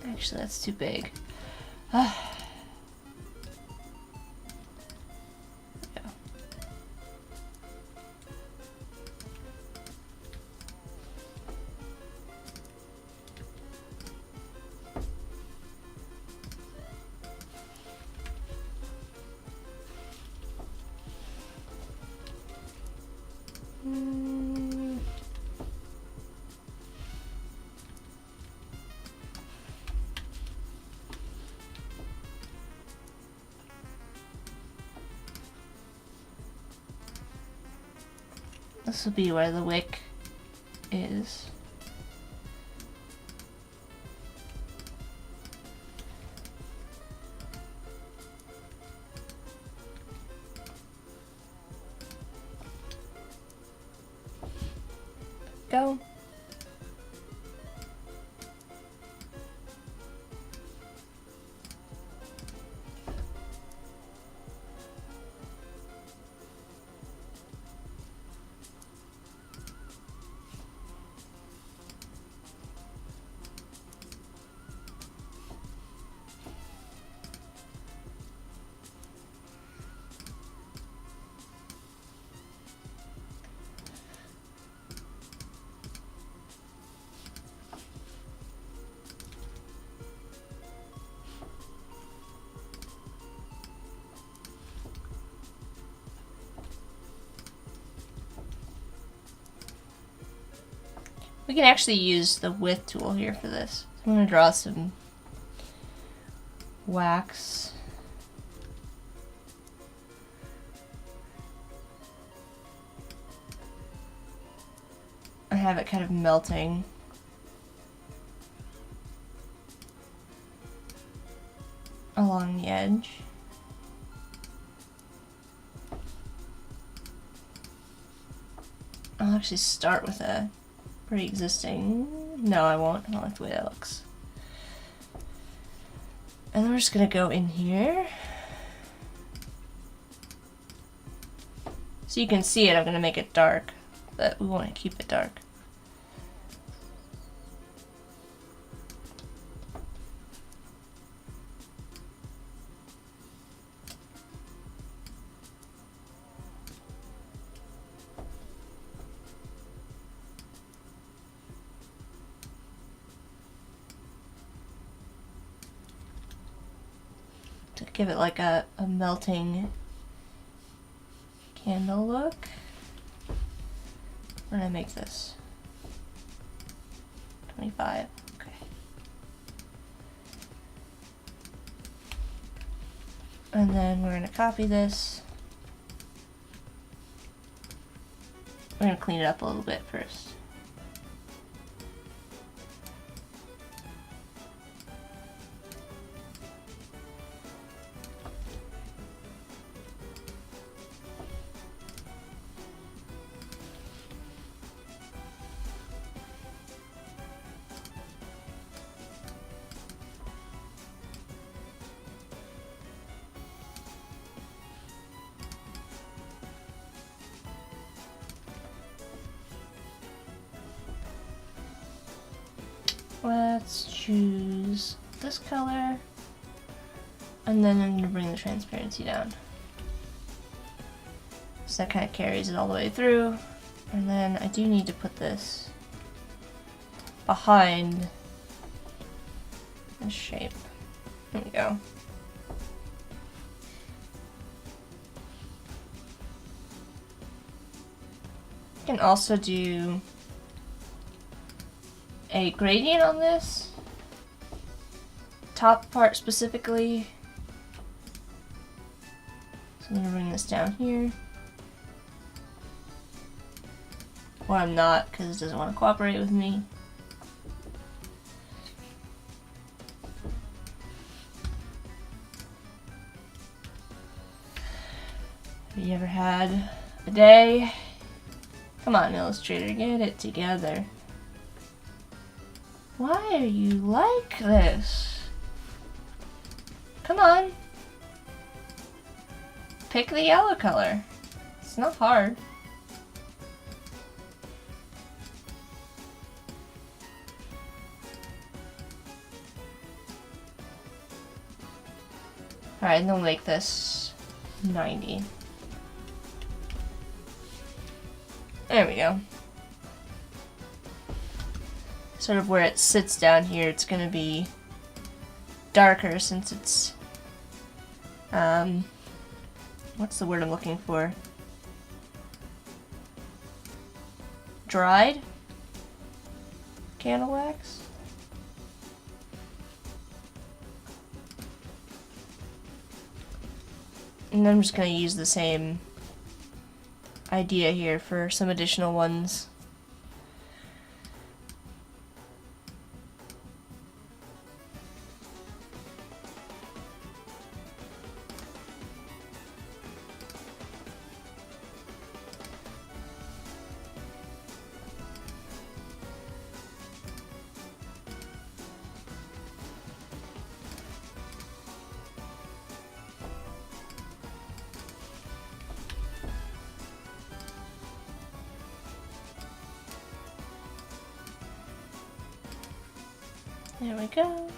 Actually, that's too big. This will be where the wick is. Go. We can actually use the width tool here for this. I'm going to draw some wax. I have it kind of melting. along the edge. I'll actually start with a pre-existing. No, I won't. I don't like the way that looks. And then we're just gonna go in here. So you can see it, I'm gonna make it dark, but we want to keep it dark. To give it like a melting candle look. We're gonna make this 25. Okay. And then we're gonna copy this. We're gonna clean it up a little bit first. Let's choose this color, and then I'm going to bring the transparency down. So that kind of carries it all the way through. And then I do need to put this behind this shape. There we go. You can also do a gradient on this top part specifically. So I'm going to bring this down here. Or I'm not, because it doesn't want to cooperate with me. Have you ever had a day? Come on, Illustrator, get it together. Why are you like this? Come on. Pick the yellow color. It's not hard. Alright, and then we'll make this 90. There we go. Sort of where it sits down here, it's going to be darker since it's, what's the word I'm looking for? Dried candle wax? And I'm just going to use the same idea here for some additional ones. There we go.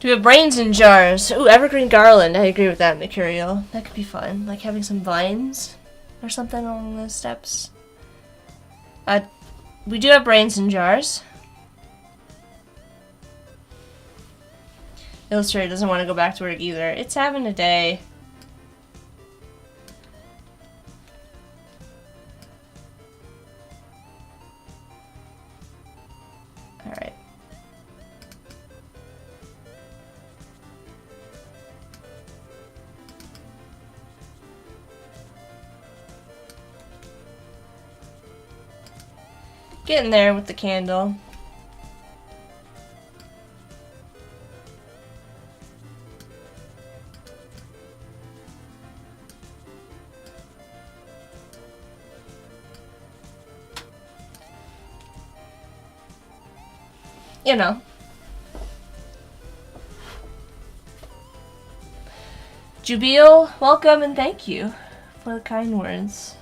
Do we have brains in jars? Ooh, evergreen garland. I agree with that, Mercurial. That could be fun. Like having some vines or something along those steps. We do have brains in jars. Illustrator doesn't want to go back to work either. It's having a day. Getting there with the candle. You know. Jubil, welcome and thank you for the kind words.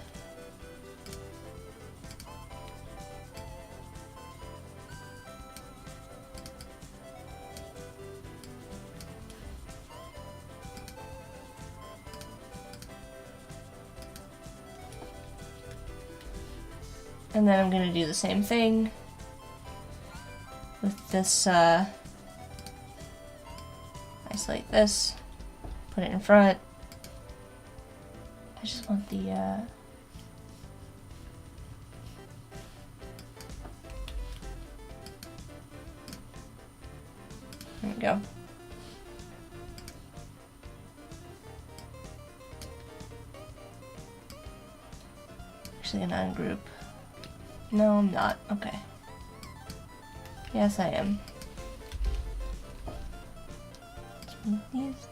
And then I'm going to do the same thing with this, isolate this, put it in front. I just want the, there we go. Actually gonna ungroup. No, I'm not. Okay. Yes, I am.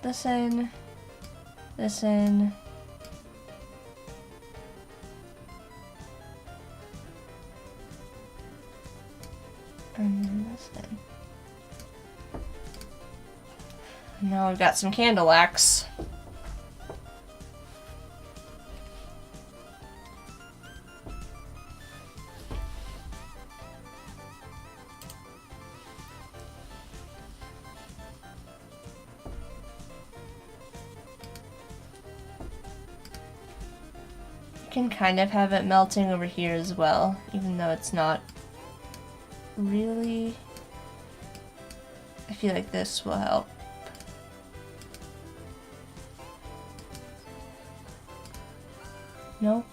This in. This in. And then this in. Now we've got some candle wax. Can kind of have it melting over here as well, even though it's not really. I feel like this will help. Nope.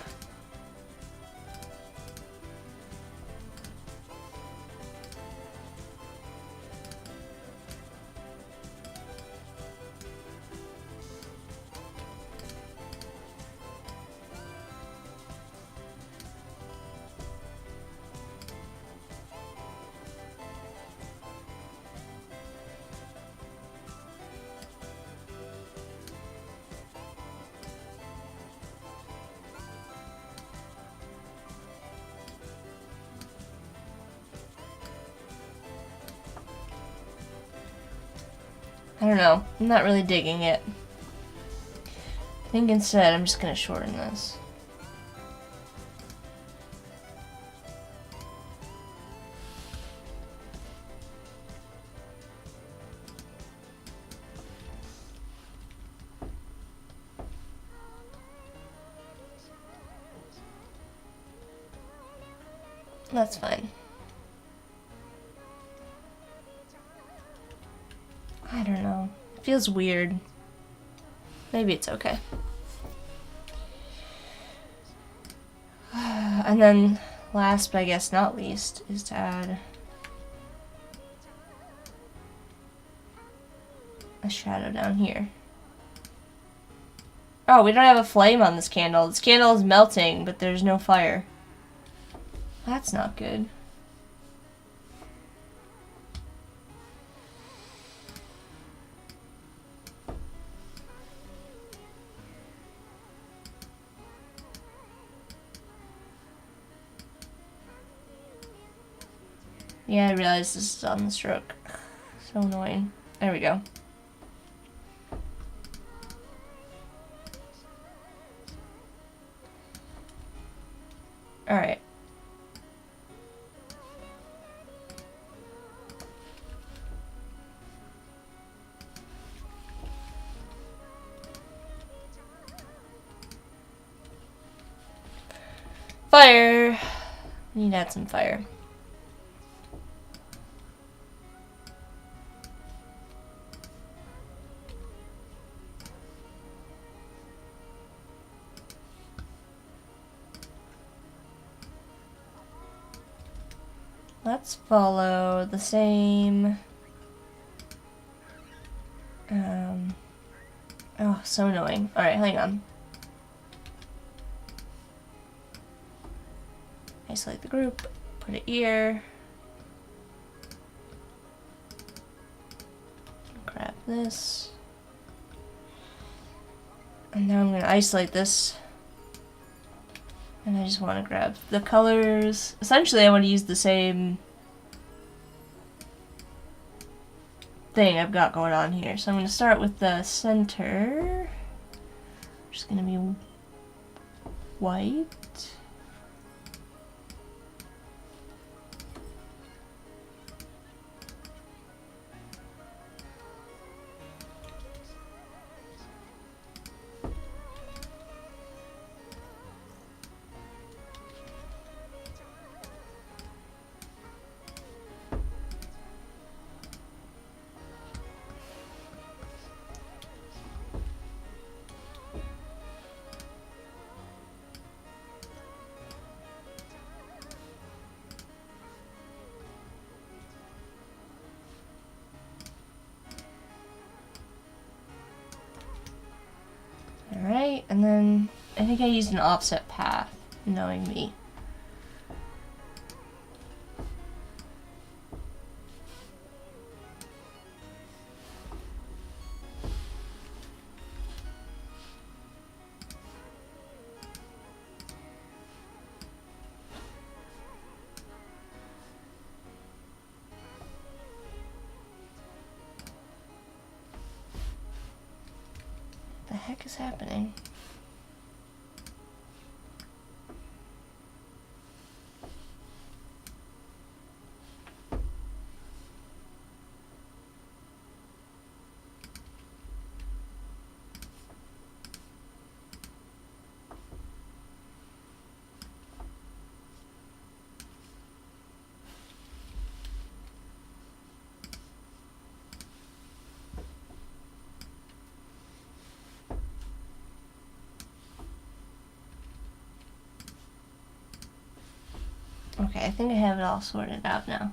I don't know. I'm not really digging it. I think instead I'm just gonna shorten this. That's fine. I don't know. It feels weird. Maybe it's okay. And then, last but I guess not least, is to add a shadow down here. Oh, we don't have a flame on this candle. This candle is melting, but there's no fire. That's not good. Yeah, I realized this is on the stroke. So annoying. There we go. Alright. Fire! We need to add some fire. Let's follow the same. Oh, so annoying. Alright, hang on. Isolate the group. Put Put an ear. Grab this. And now I'm going to isolate this. And I just want to grab the colors. Essentially, I want to use the same thing I've got going on here. So I'm going to start with the center. Just going to be white. Alright, and then I think I used an offset path, knowing me. What the heck is happening? Okay, I think I have it all sorted out now.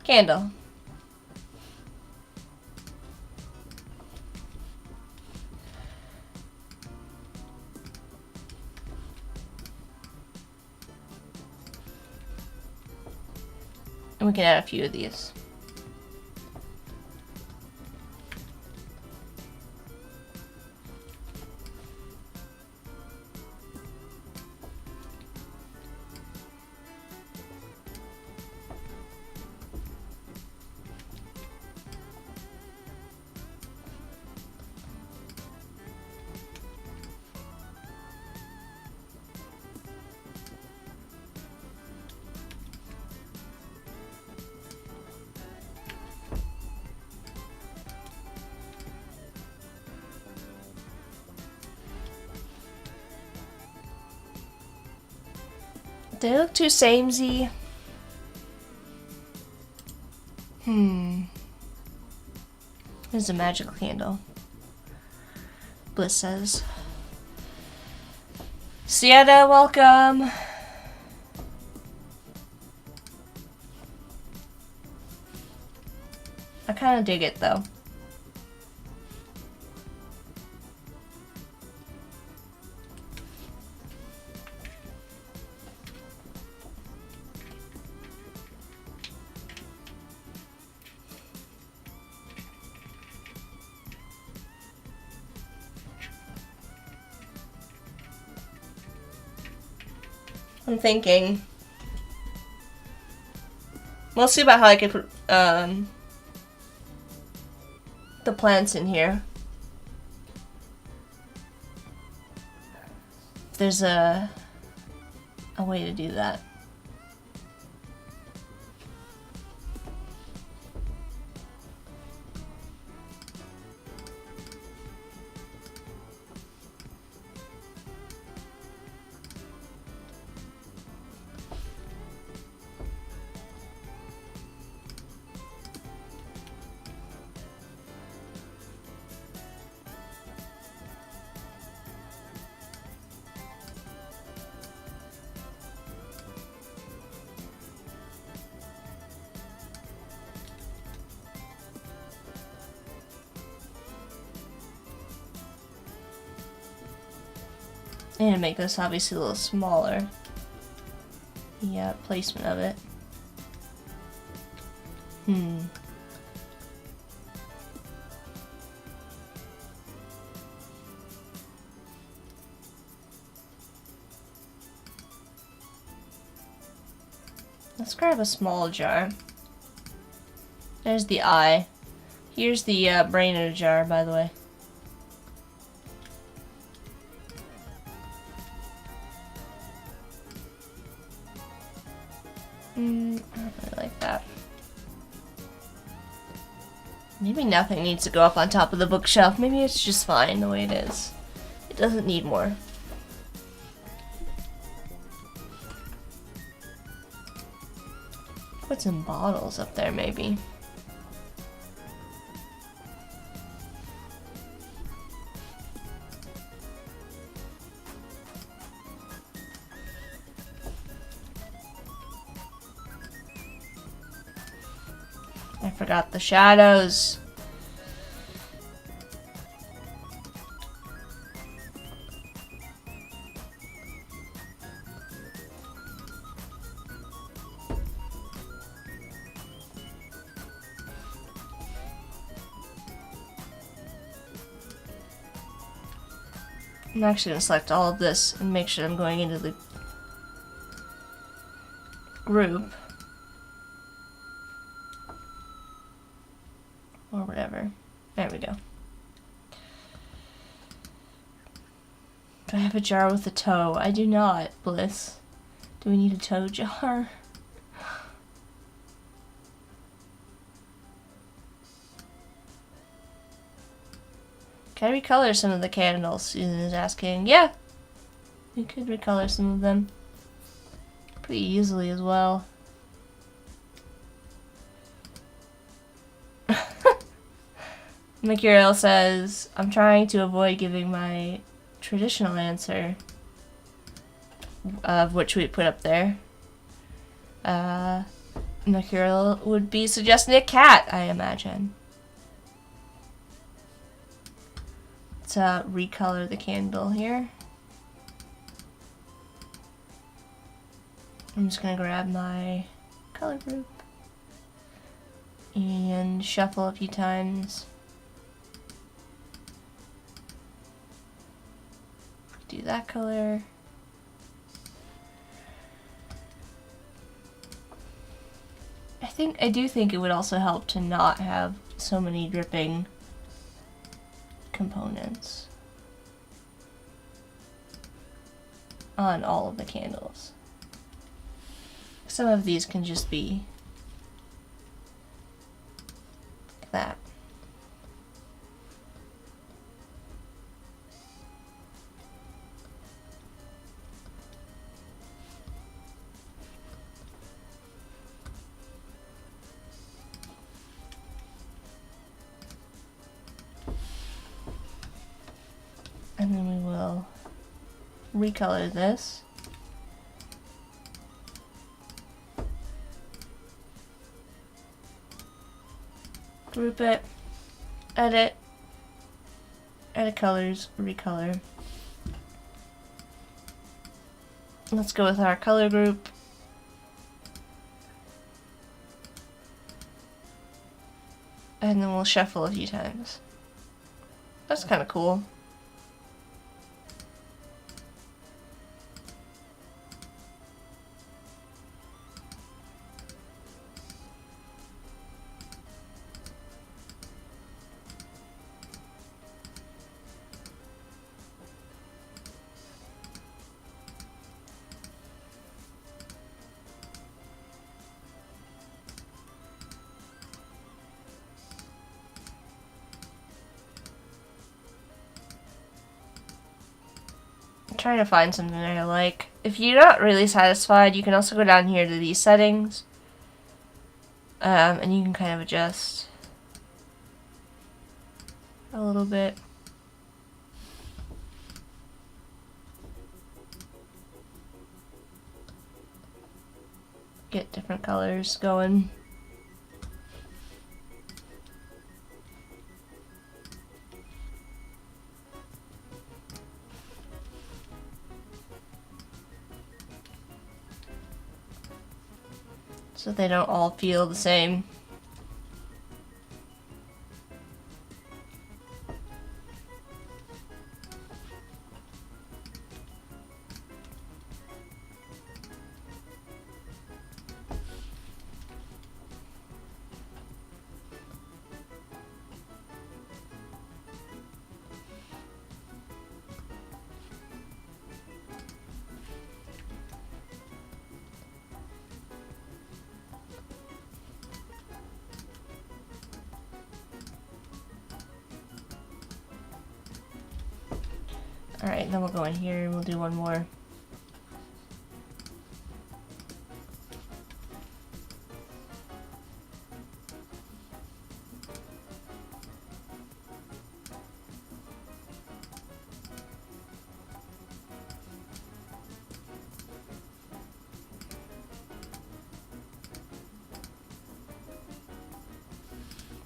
Candle. And we can add a few of these. They look too samey. This is a magical candle. Bliss says. Sienna, welcome. I kind of dig it though. I'm thinking. We'll see about how I can put the plants in here. There's a way to do that. I need to make this obviously a little smaller. The placement of it. Let's grab a small jar. There's the eye. Here's the brain in a jar, by the way. I don't really like that. Maybe nothing needs to go up on top of the bookshelf. Maybe it's just fine the way it is. It doesn't need more. Put some bottles up there, maybe. I forgot the shadows. I'm actually going to select all of this and make sure I'm going into the group. Or whatever. There we go. Do I have a jar with a toe? I do not, Bliss. Do we need a toe jar? Can I recolor some of the candles? Susan is asking. Yeah, we could recolor some of them pretty easily as well. Mercurial says, I'm trying to avoid giving my traditional answer, of which we put up there. Mercurial would be suggesting a cat, I imagine. Let's recolor the candle here. I'm just going to grab my color group and shuffle a few times. Do that color. I do think it would also help to not have so many dripping components on all of the candles. Some of these can just be like that. And then we will recolor this. Group it, edit colors, recolor. Let's go with our color group. And then we'll shuffle a few times. That's kind of cool. Trying to find something that I like. If you're not really satisfied, you can also go down here to these settings, and you can kind of adjust a little bit. Get different colors going. so they don't all feel the same. Alright, then we'll go in here and we'll do one more.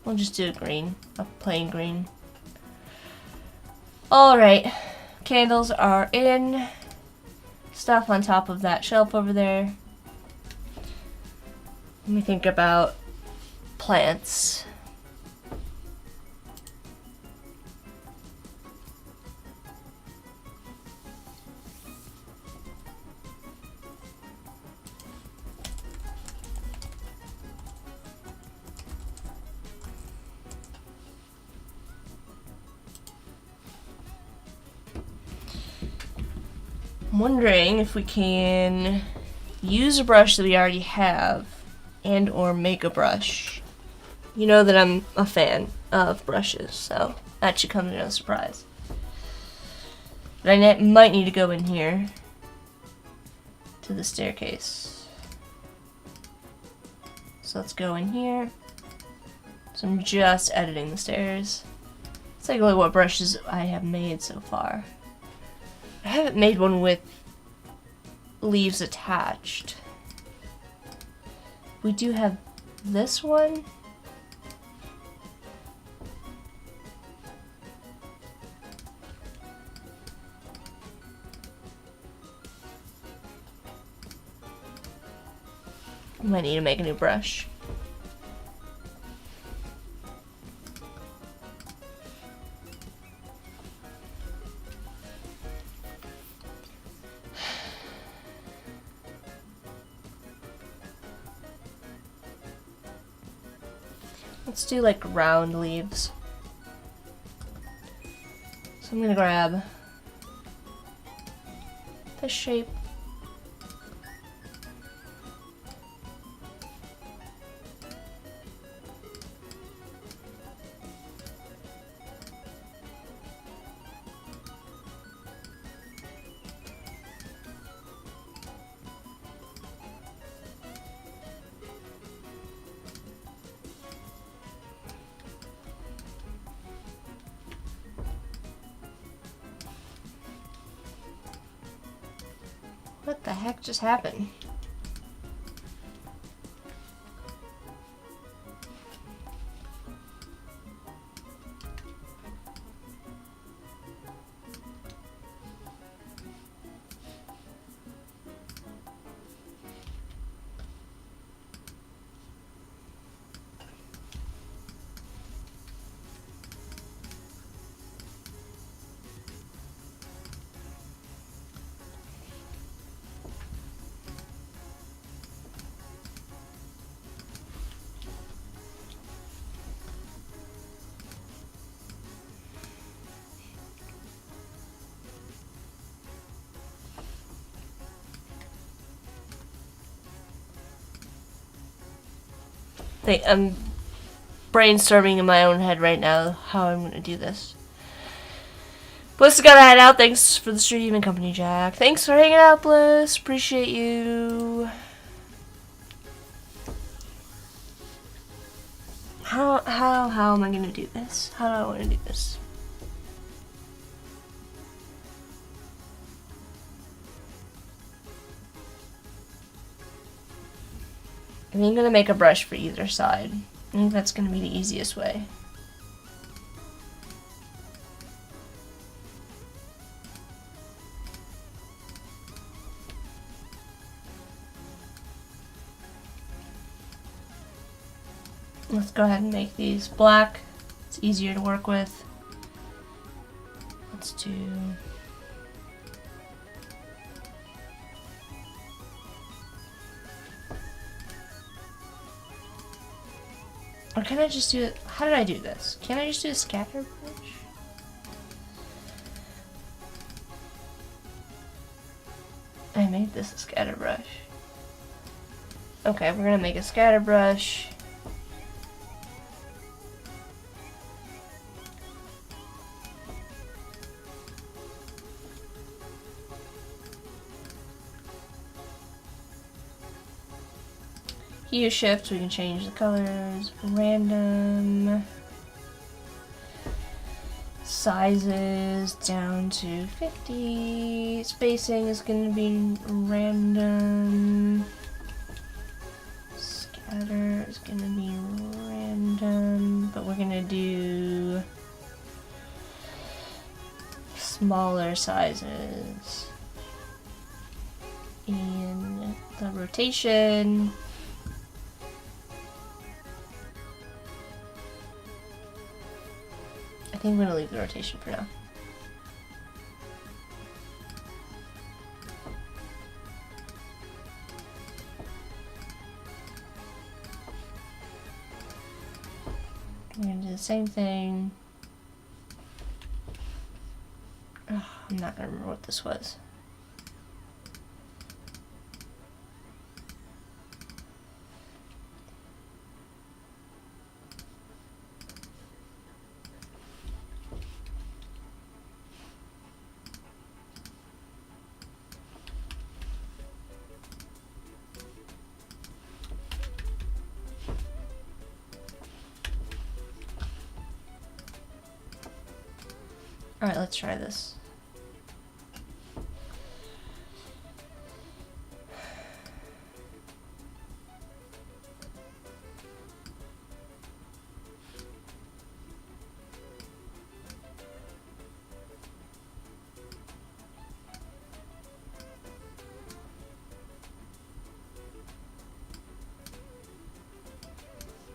We'll just do a green, a plain green. Alright, candles are in. Stuff on top of that shelf over there. Let me think about plants. I'm wondering if we can use a brush that we already have and or make a brush. You know that I'm a fan of brushes, so that should come as no surprise. But I might need to go in here to the staircase. So let's go in here. So I'm just editing the stairs. Let's take a look at what brushes I have made so far. I haven't made one with leaves attached. We do have this one. I might need to make a new brush. Let's do like round leaves. So I'm gonna grab this shape. What the heck just happened? I'm brainstorming in my own head right now how I'm gonna do this. Bliss gotta head out. Thanks for the stream and company, Jack. Thanks for hanging out, Bliss. Appreciate you. How am I gonna do this? How do I want to do this? I think I'm gonna make a brush for either side. I think that's gonna be the easiest way. Let's go ahead and make these black. It's easier to work with. Let's do... Or can I just do it? How did I do this? Can I just do a scatter brush? I made this a scatter brush. Okay, we're gonna make a scatter brush. Hue shift, we can change the colors. Random sizes down to 50. Spacing is going to be random. Scatter is going to be random, but we're going to do smaller sizes. And the rotation, I think I'm going to leave the rotation for now. We're going to do the same thing. Oh, I'm not going to remember what this was. Alright, let's try this.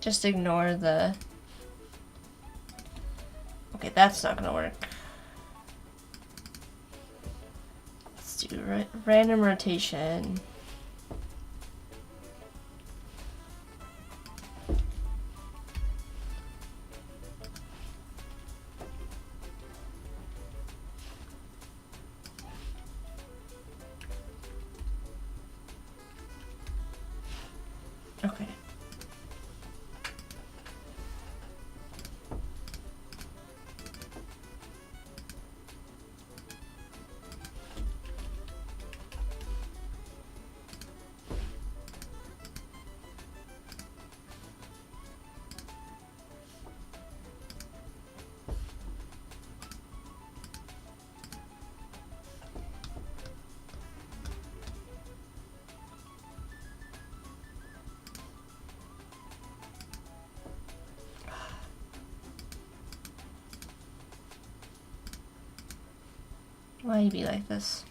Just ignore the... Okay, that's not gonna work. Let's do random rotation. Okay. Why you be like this?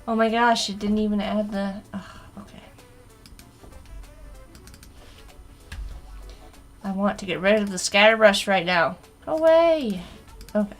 Oh my gosh, it didn't even add the... Ugh, okay. I want to get rid of the scatter brush right now. Go away! Okay.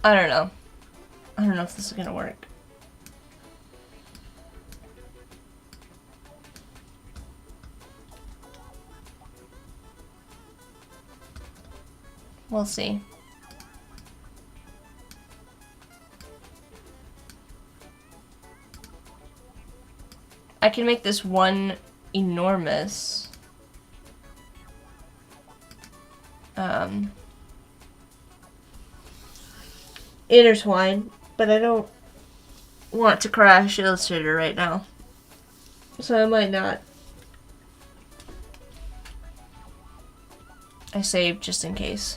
I don't know. I don't know if this is gonna work. We'll see. I can make this one enormous. Intertwine, but I don't want to crash Illustrator right now. So I might not. I saved just in case.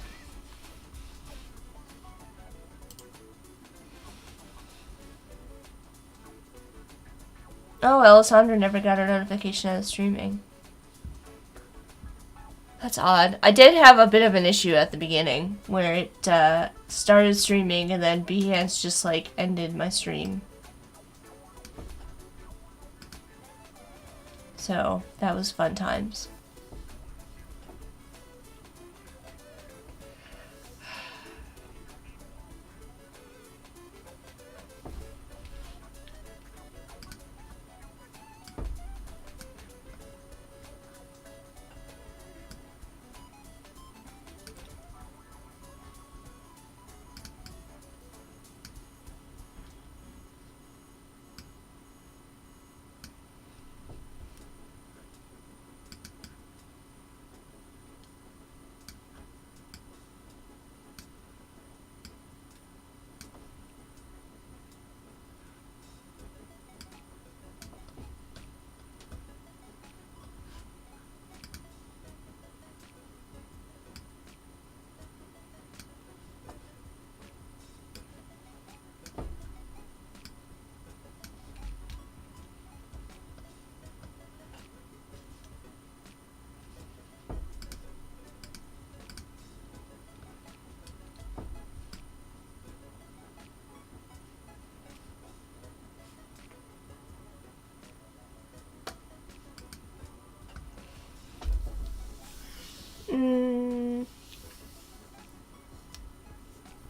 Oh, Alessandra never got a notification of streaming. That's odd. I did have a bit of an issue at the beginning where it started streaming and then Behance just like ended my stream. So that was fun times.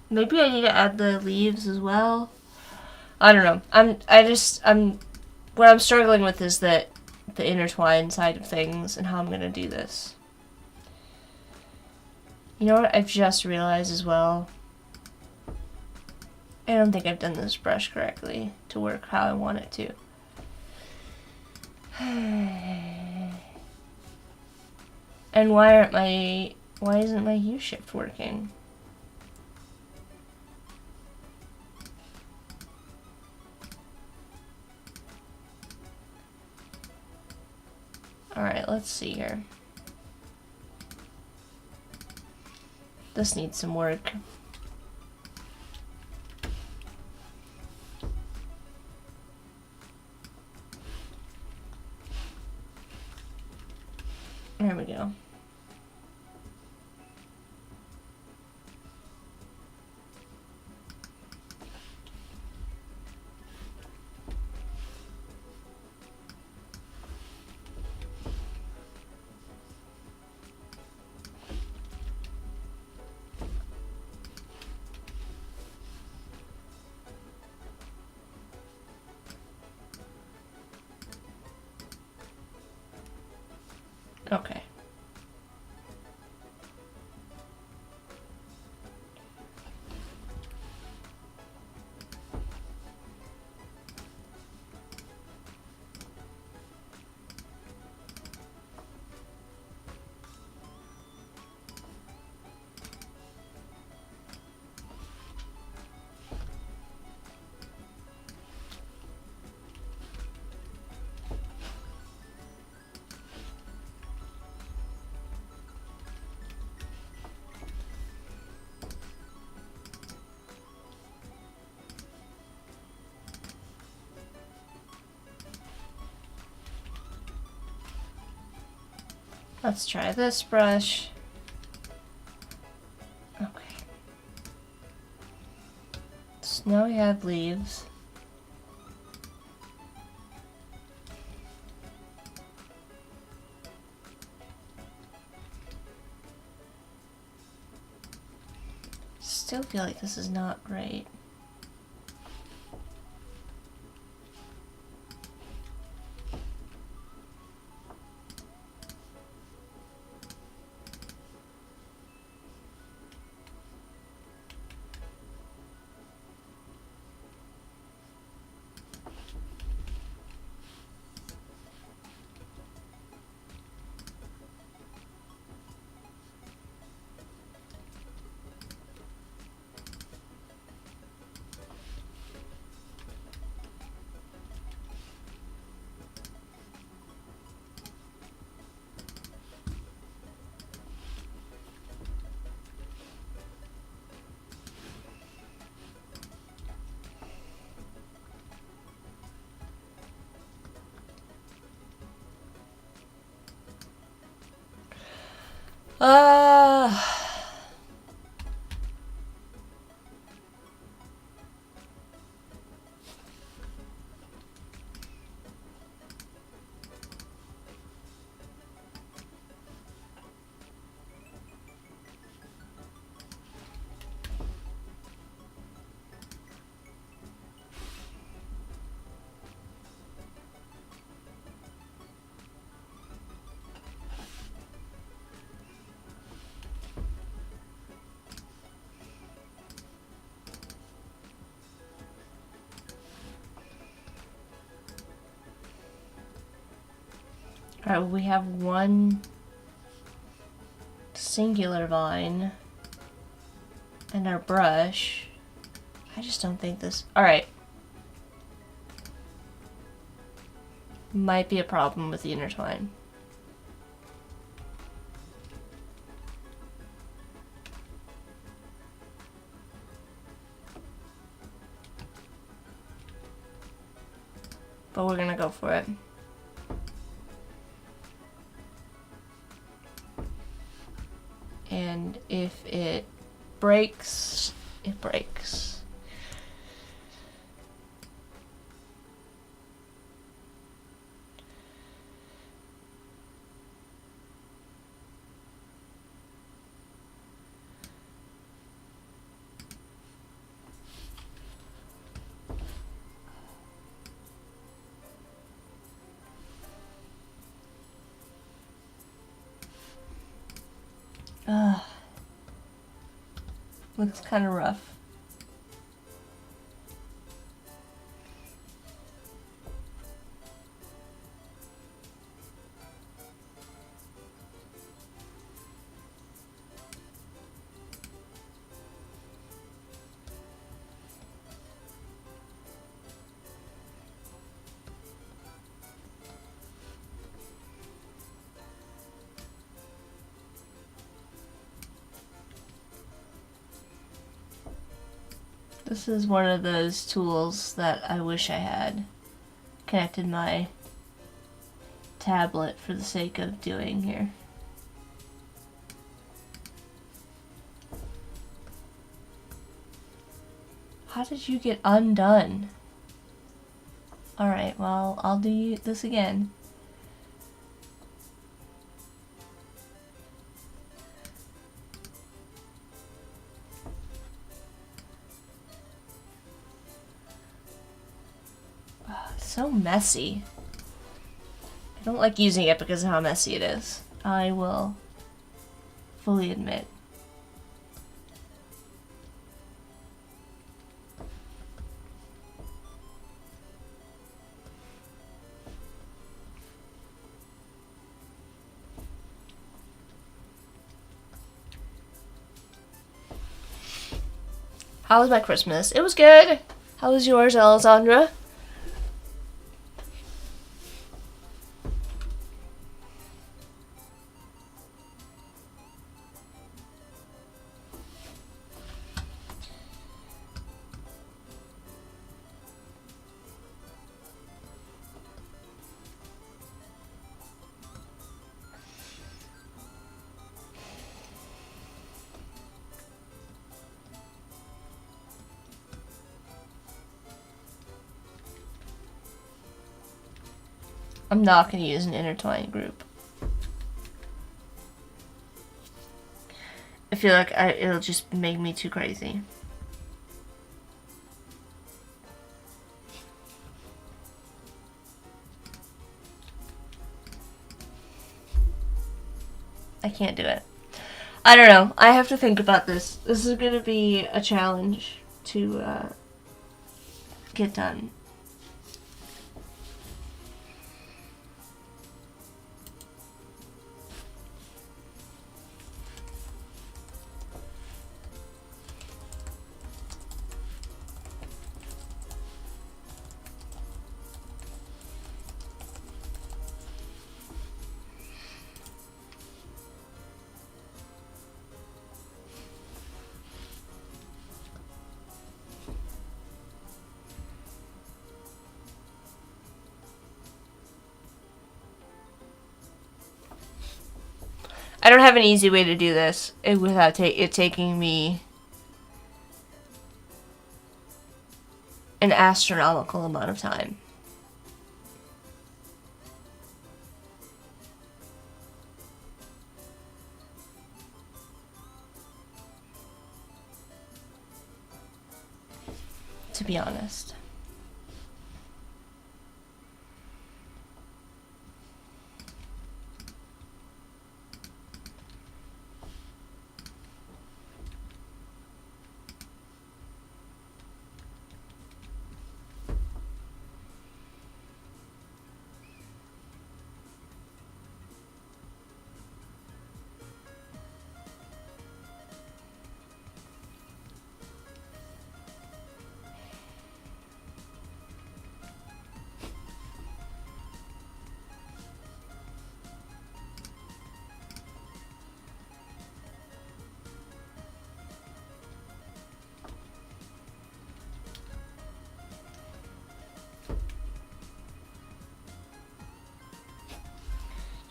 Maybe I need to add the leaves as well. I don't know. What I'm struggling with is the intertwine side of things and how I'm gonna do this. You know what I've just realized as well? I don't think I've done this brush correctly to work how I want it to. And why isn't my U-shift working? Alright, let's see here. This needs some work. There we go. Okay. Let's try this brush. Okay. So now we have leaves. still feel like this is not right. Alright, well, we have one singular vine and our brush. I just don't think this... Alright. Might be a problem with the intertwine. But we're gonna go for it. And if it breaks, it breaks. Looks kind of rough. This is one of those tools that I wish I had connected my tablet for the sake of doing here. How did you get undone? Alright, well, I'll do this again. So messy. I don't like using it because of how messy it is. I will fully admit. How was my Christmas? It was good. How was yours, Alessandra? I'm not going to use an intertwined group. I feel feel like it'll just make me too crazy. I can't do it. I don't know. I have to think about this. This is gonna be a challenge to get done. I don't have an easy way to do this without it taking me an astronomical amount of time. To be honest.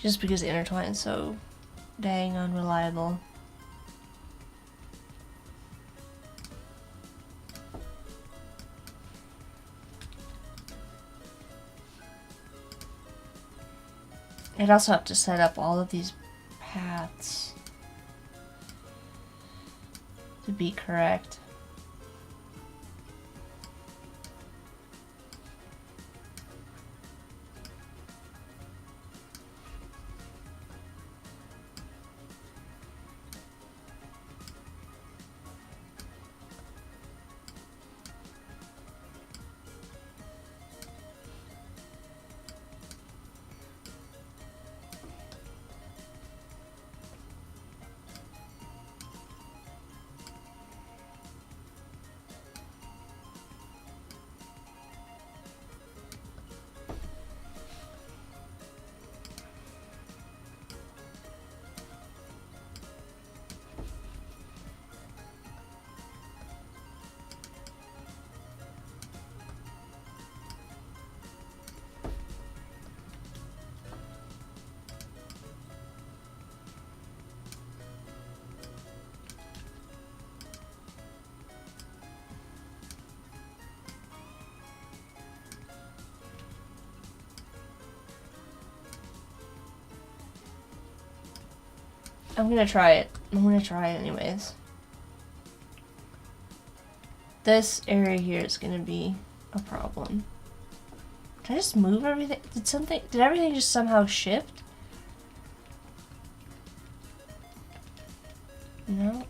Just because intertwine is so dang unreliable. I'd also have to set up all of these paths to be correct. I'm gonna try it. I'm gonna try it anyways. This area here is gonna be a problem. Did I just move everything? Did everything just somehow shift? No?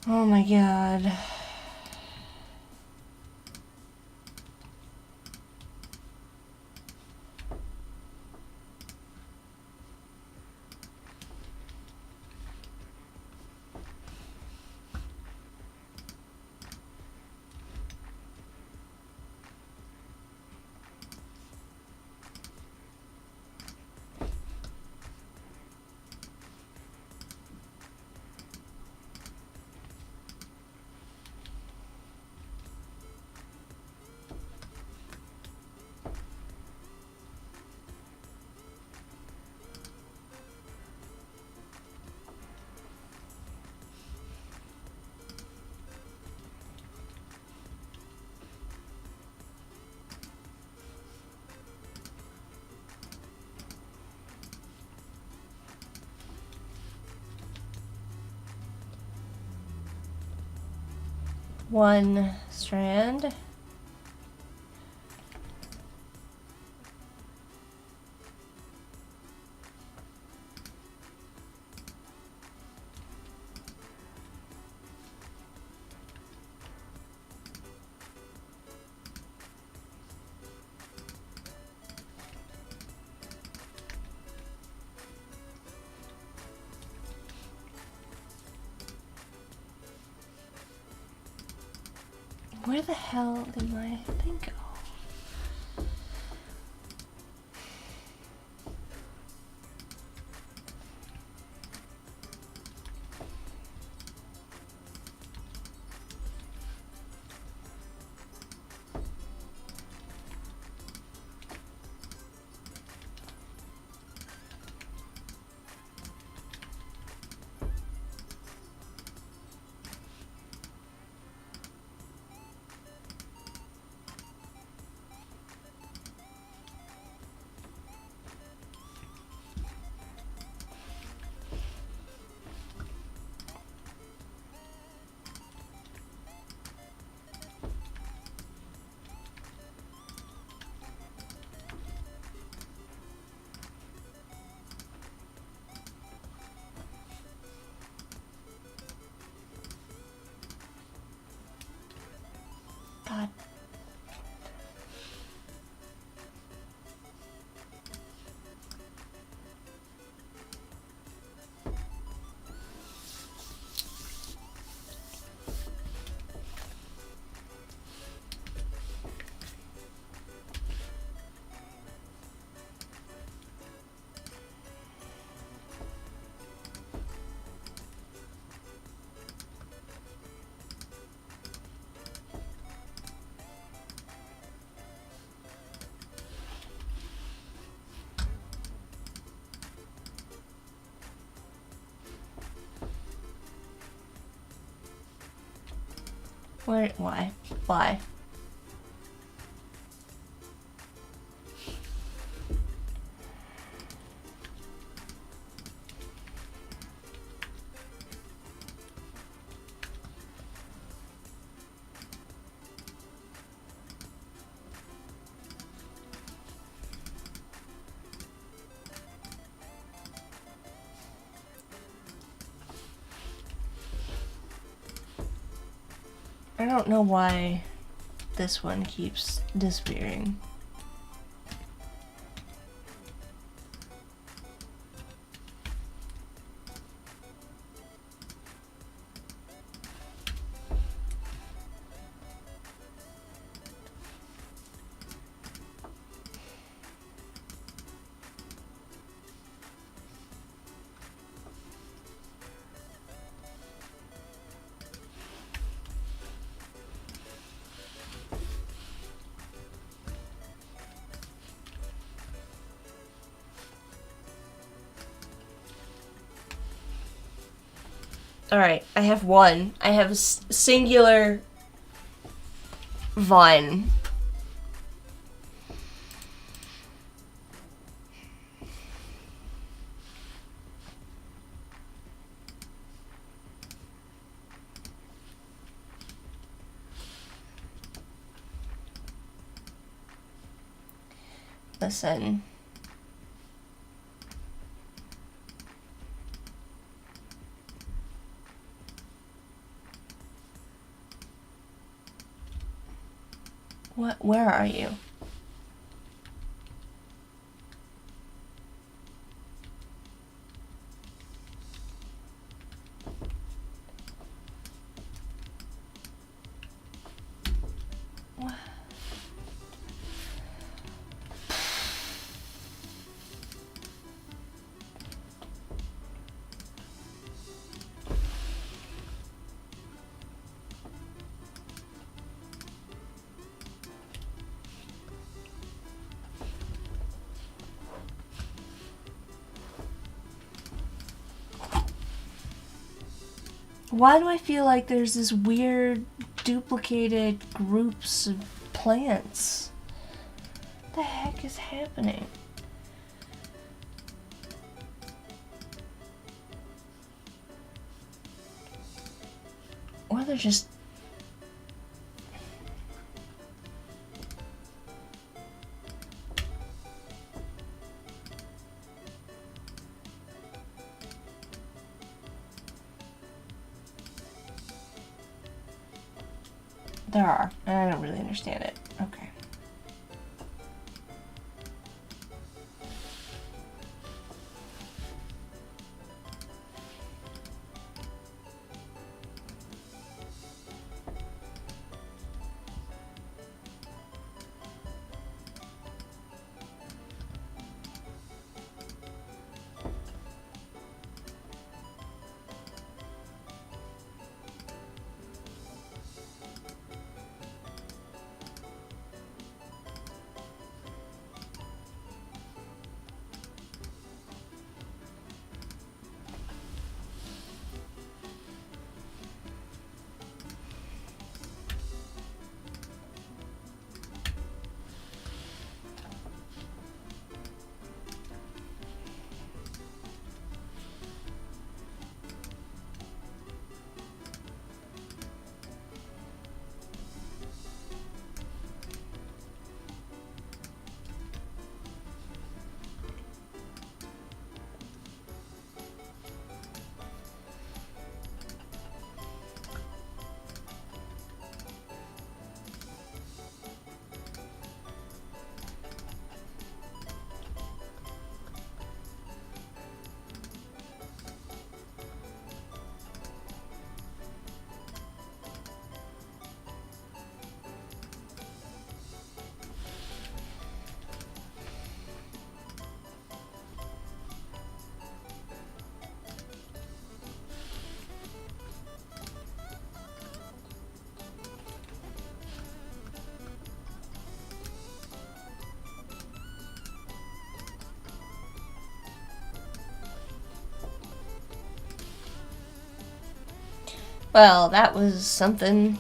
Oh my god. One strand. Where the hell did my thing go? God. Where? Why? Why? I don't know why this one keeps disappearing. Alright, I have one. I have a singular vine. Listen. What? Where are you? What? Why do I feel like there's this weird duplicated groups of plants? What the heck is happening? Or they're just... There are. I don't really understand it. Okay. Well, that was something.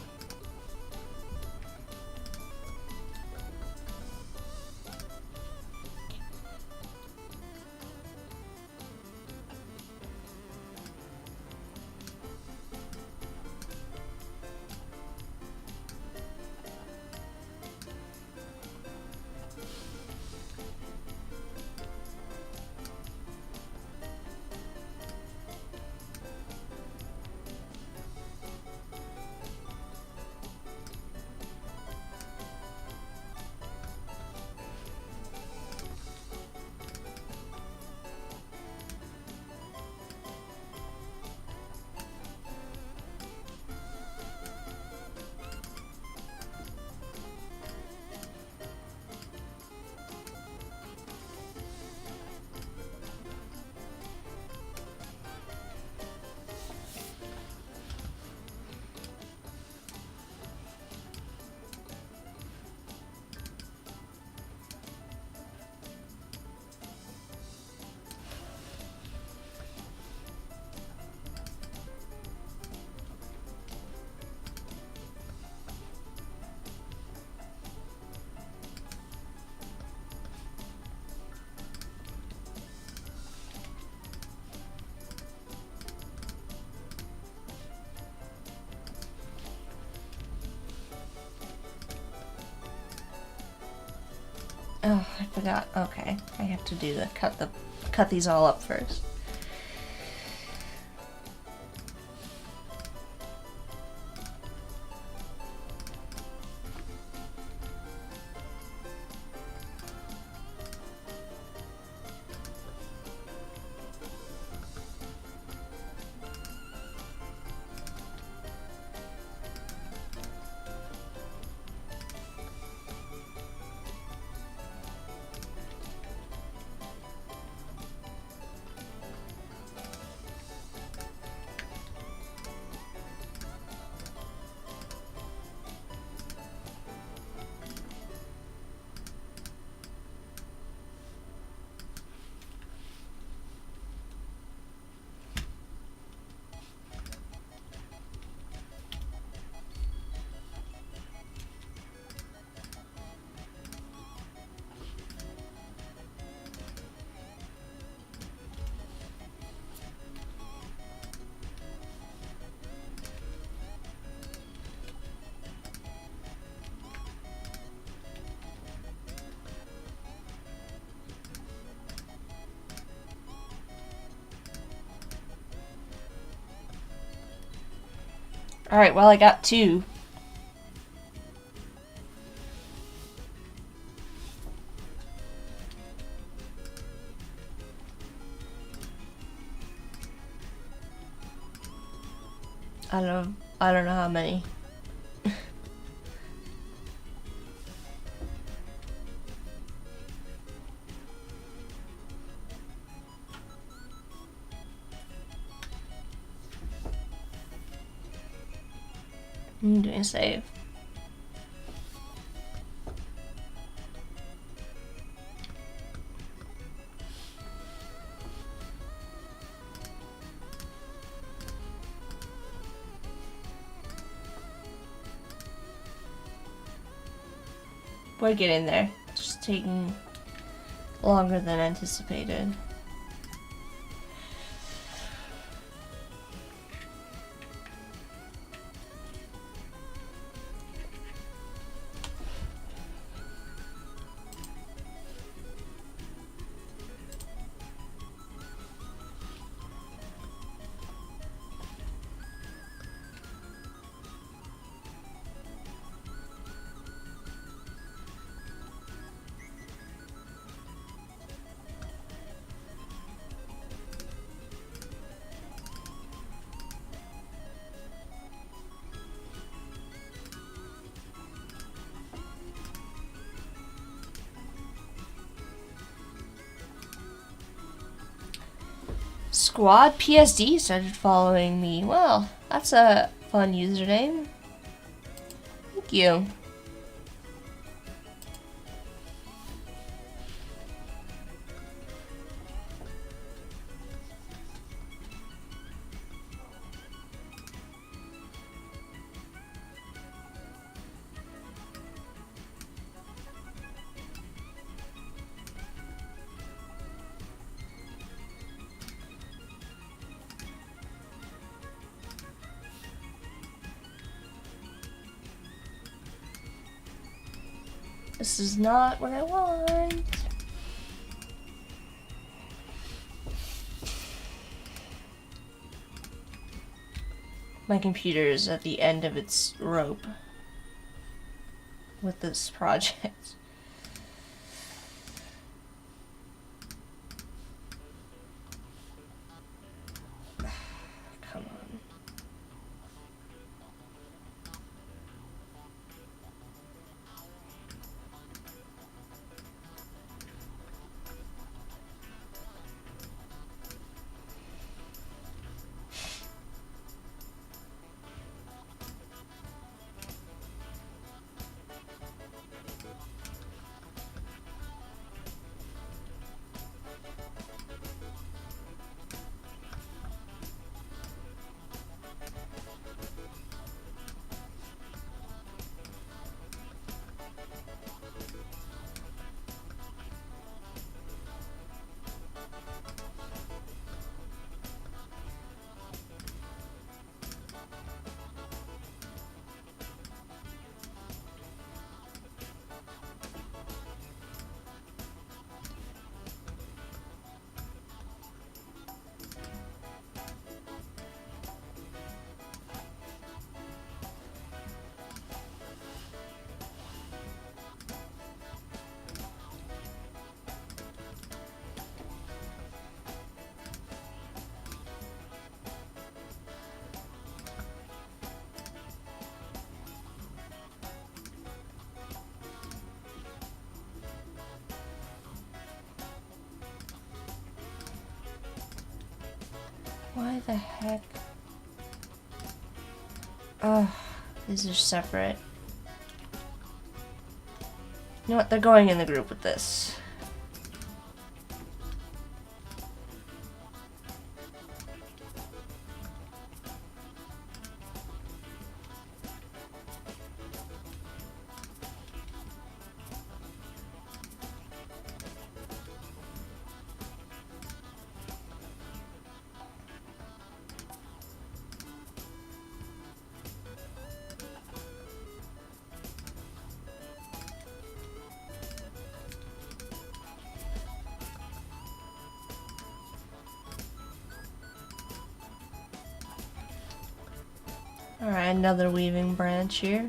Oh, I forgot. Okay, I have to do cut these all up first. Alright, well, I got 2. I don't know how many. I'm doing a save. We're getting there. It's just taking longer than anticipated. Squad PSD started following me. Well, that's a fun username. Thank you. This is not what I want. My computer is at the end of its rope with this project. Come on. Why the heck? Ugh, these are separate. You know what? They're going in the group with this. Alright, another weaving branch here.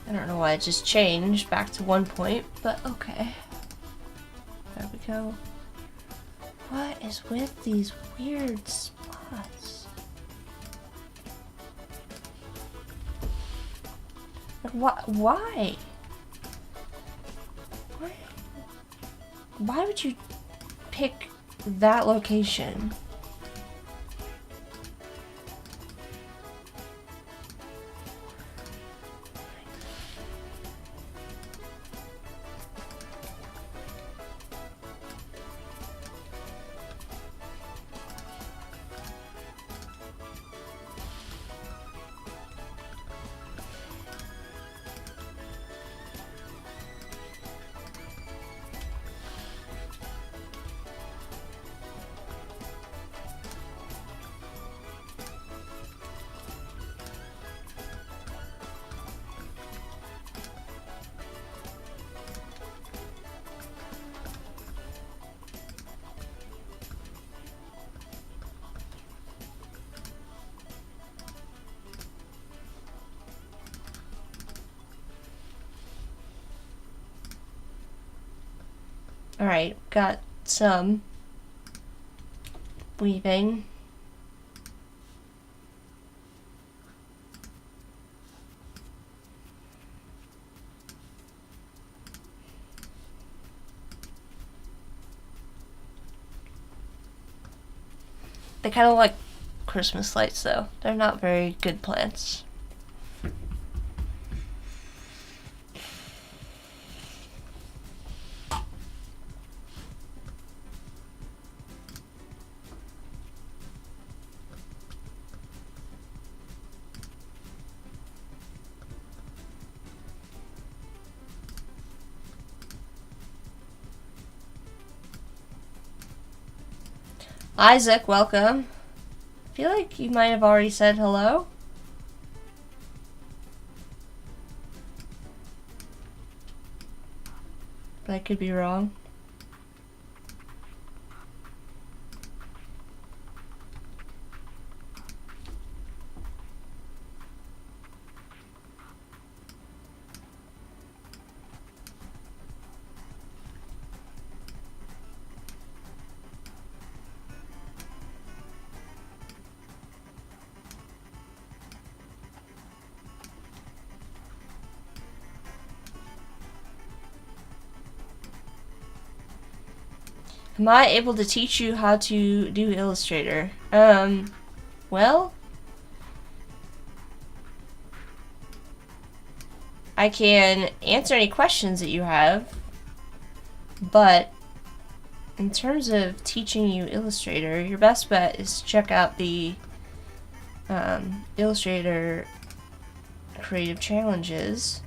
I don't know why it just changed back to 1 point, but okay. There we go. What is with these weird spots? Like, why? Why would you pick that location? Alright, got some weaving. They kind of like Christmas lights though. They're not very good plants. Isaac, welcome. I feel like you might have already said hello. But I could be wrong. Am I able to teach you how to do Illustrator? Well, I can answer any questions that you have, but in terms of teaching you Illustrator, your best bet is to check out the Illustrator Creative Challenges.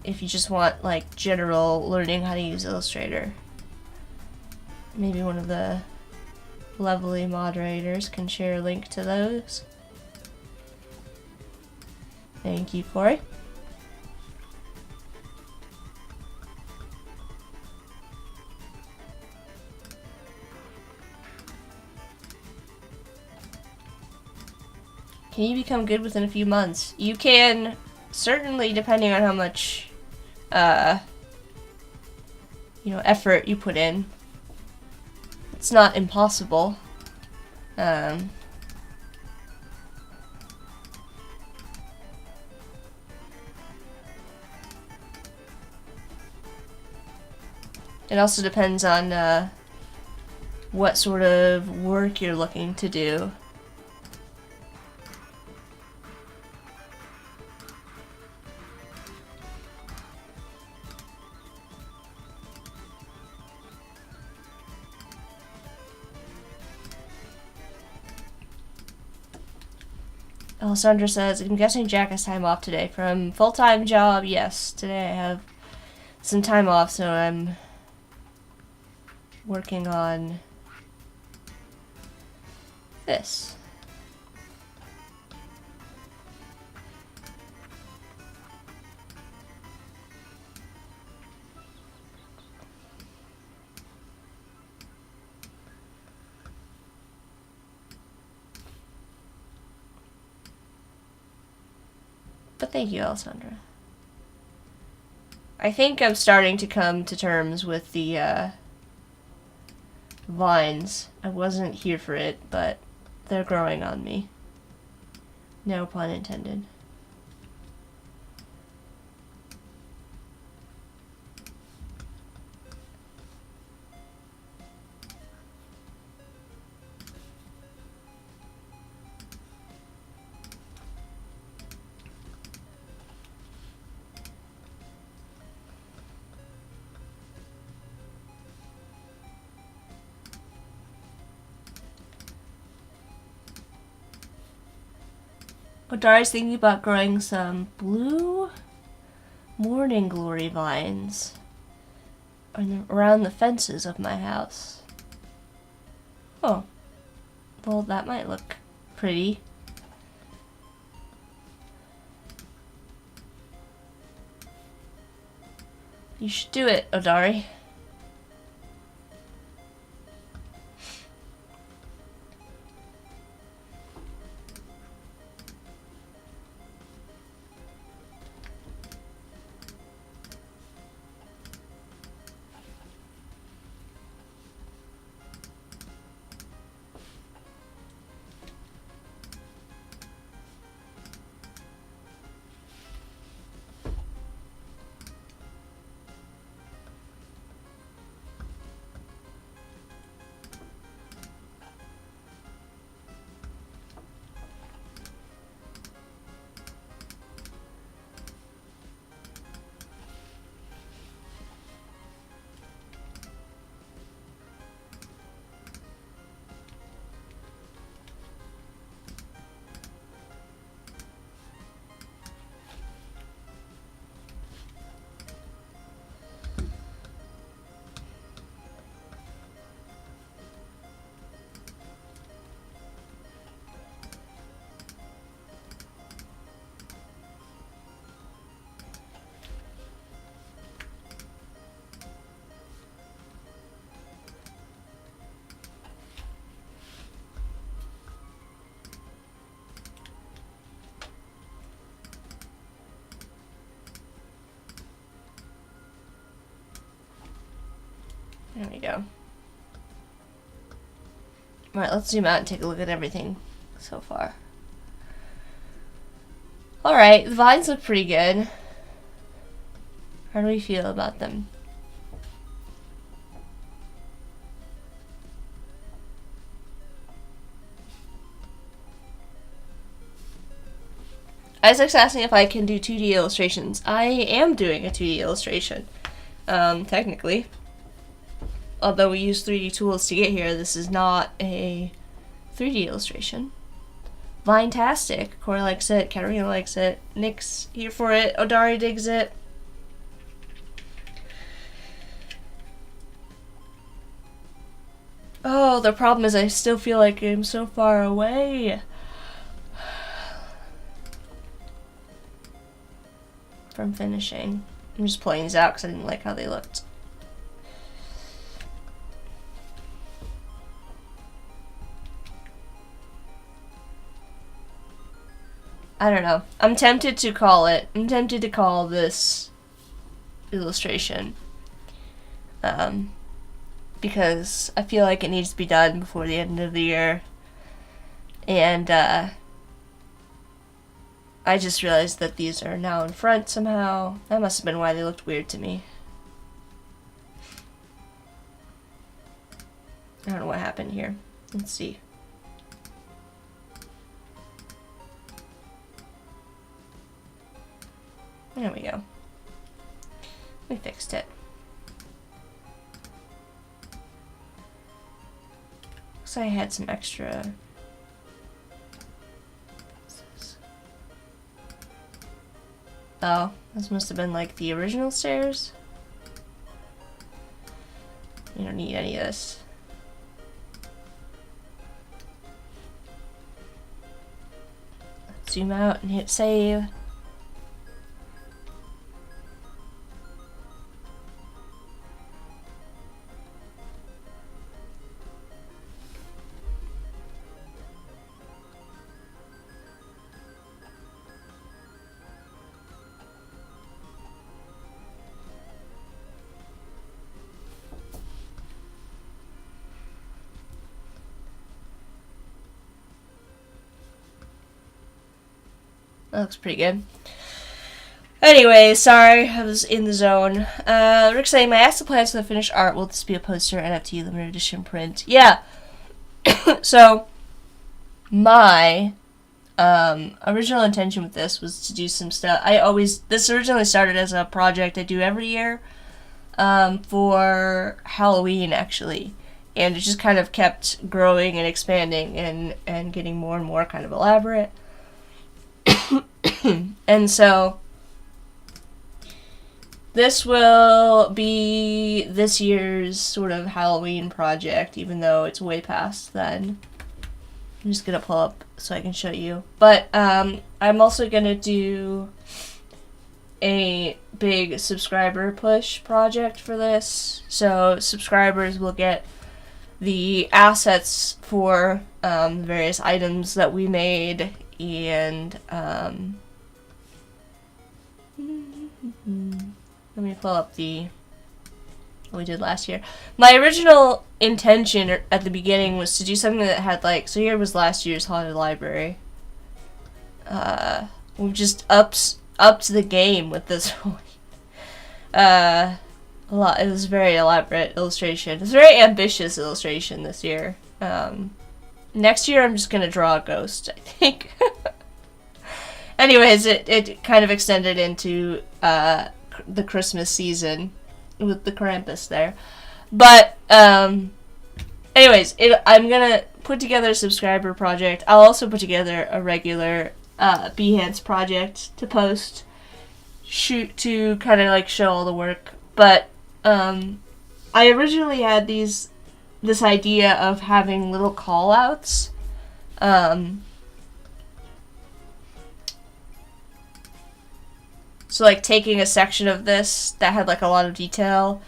If you just want like general learning how to use Illustrator. Maybe one of the lovely moderators can share a link to those. Thank you, Corey. Can you become good within a few months? You can, certainly, depending on how much effort you put in. It's not impossible. It also depends on what sort of work you're looking to do. Alessandra says, I'm guessing Jack has time off today from full-time job. Yes, today I have some time off, so I'm working on this. But thank you, Alessandra. I think I'm starting to come to terms with the vines. I wasn't here for it, but they're growing on me. No pun intended. Odari's thinking about growing some blue morning glory vines around the fences of my house. Oh, well, that might look pretty. You should do it, Odari. There we go. Alright, let's zoom out and take a look at everything so far. Alright, the vines look pretty good. How do we feel about them? Isaac's asking if I can do 2D illustrations. I am doing a 2D illustration, technically. Although we use 3D tools to get here, this is not a 3D illustration. Vinetastic. Corey likes it. Katarina likes it. Nick's here for it. Odari digs it. Oh, the problem is I still feel like I'm so far away from finishing. I'm just pulling these out because I didn't like how they looked. I don't know. I'm tempted to call this illustration. Because I feel like it needs to be done before the end of the year. And, I just realized that these are now in front somehow. That must have been why they looked weird to me. I don't know what happened here. Let's see. There we go. We fixed it. Looks like I had some extra. Oh, this must have been like the original stairs. You don't need any of this. Let's zoom out and hit save. That looks pretty good. Anyway, sorry, I was in the zone. Rick's saying, my master plans for the finished art. Will this be a poster, NFT, limited edition print? Yeah. So, my original intention with this was to do some stuff. This originally started as a project I do every year for Halloween, actually. And it just kind of kept growing and expanding and getting more and more kind of elaborate. And so this will be this year's sort of Halloween project, even though it's way past then. I'm just gonna pull up so I can show you. But I'm also gonna do a big subscriber push project for this. So subscribers will get the assets for various items that we made, and let me pull up what we did last year. My original intention at the beginning was to do something that had like, so here was last year's haunted library. We've just upped the game with this one. A lot. It was a very elaborate illustration. It's a very ambitious illustration this year. Next year I'm just gonna draw a ghost, I think. Anyways, it kind of extended into the Christmas season with the Krampus there. But anyways, I'm gonna put together a subscriber project. I'll also put together a regular Behance project to post, to kind of like show all the work. But I originally had this idea of having little call-outs. So like taking a section of this that had like a lot of detail.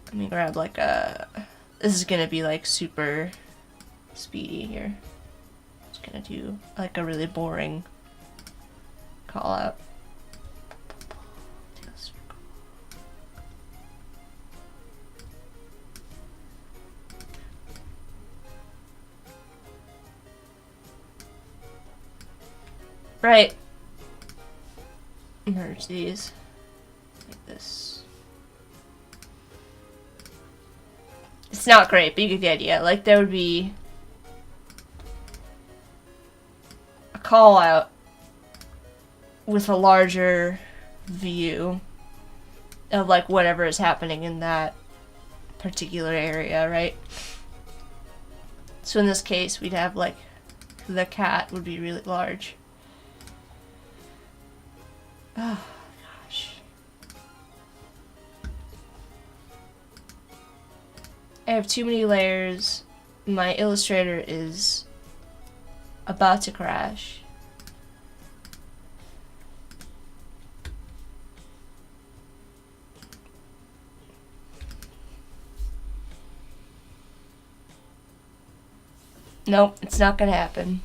Let me grab like this is gonna be like super speedy here. Just gonna do like a really boring call-out. Right. Merge these like this. It's not great, but you get the idea. Like there would be a call out with a larger view of like whatever is happening in that particular area, right? So in this case, we'd have like the cat would be really large. Oh, gosh. I have too many layers. My Illustrator is about to crash. Nope, it's not gonna happen.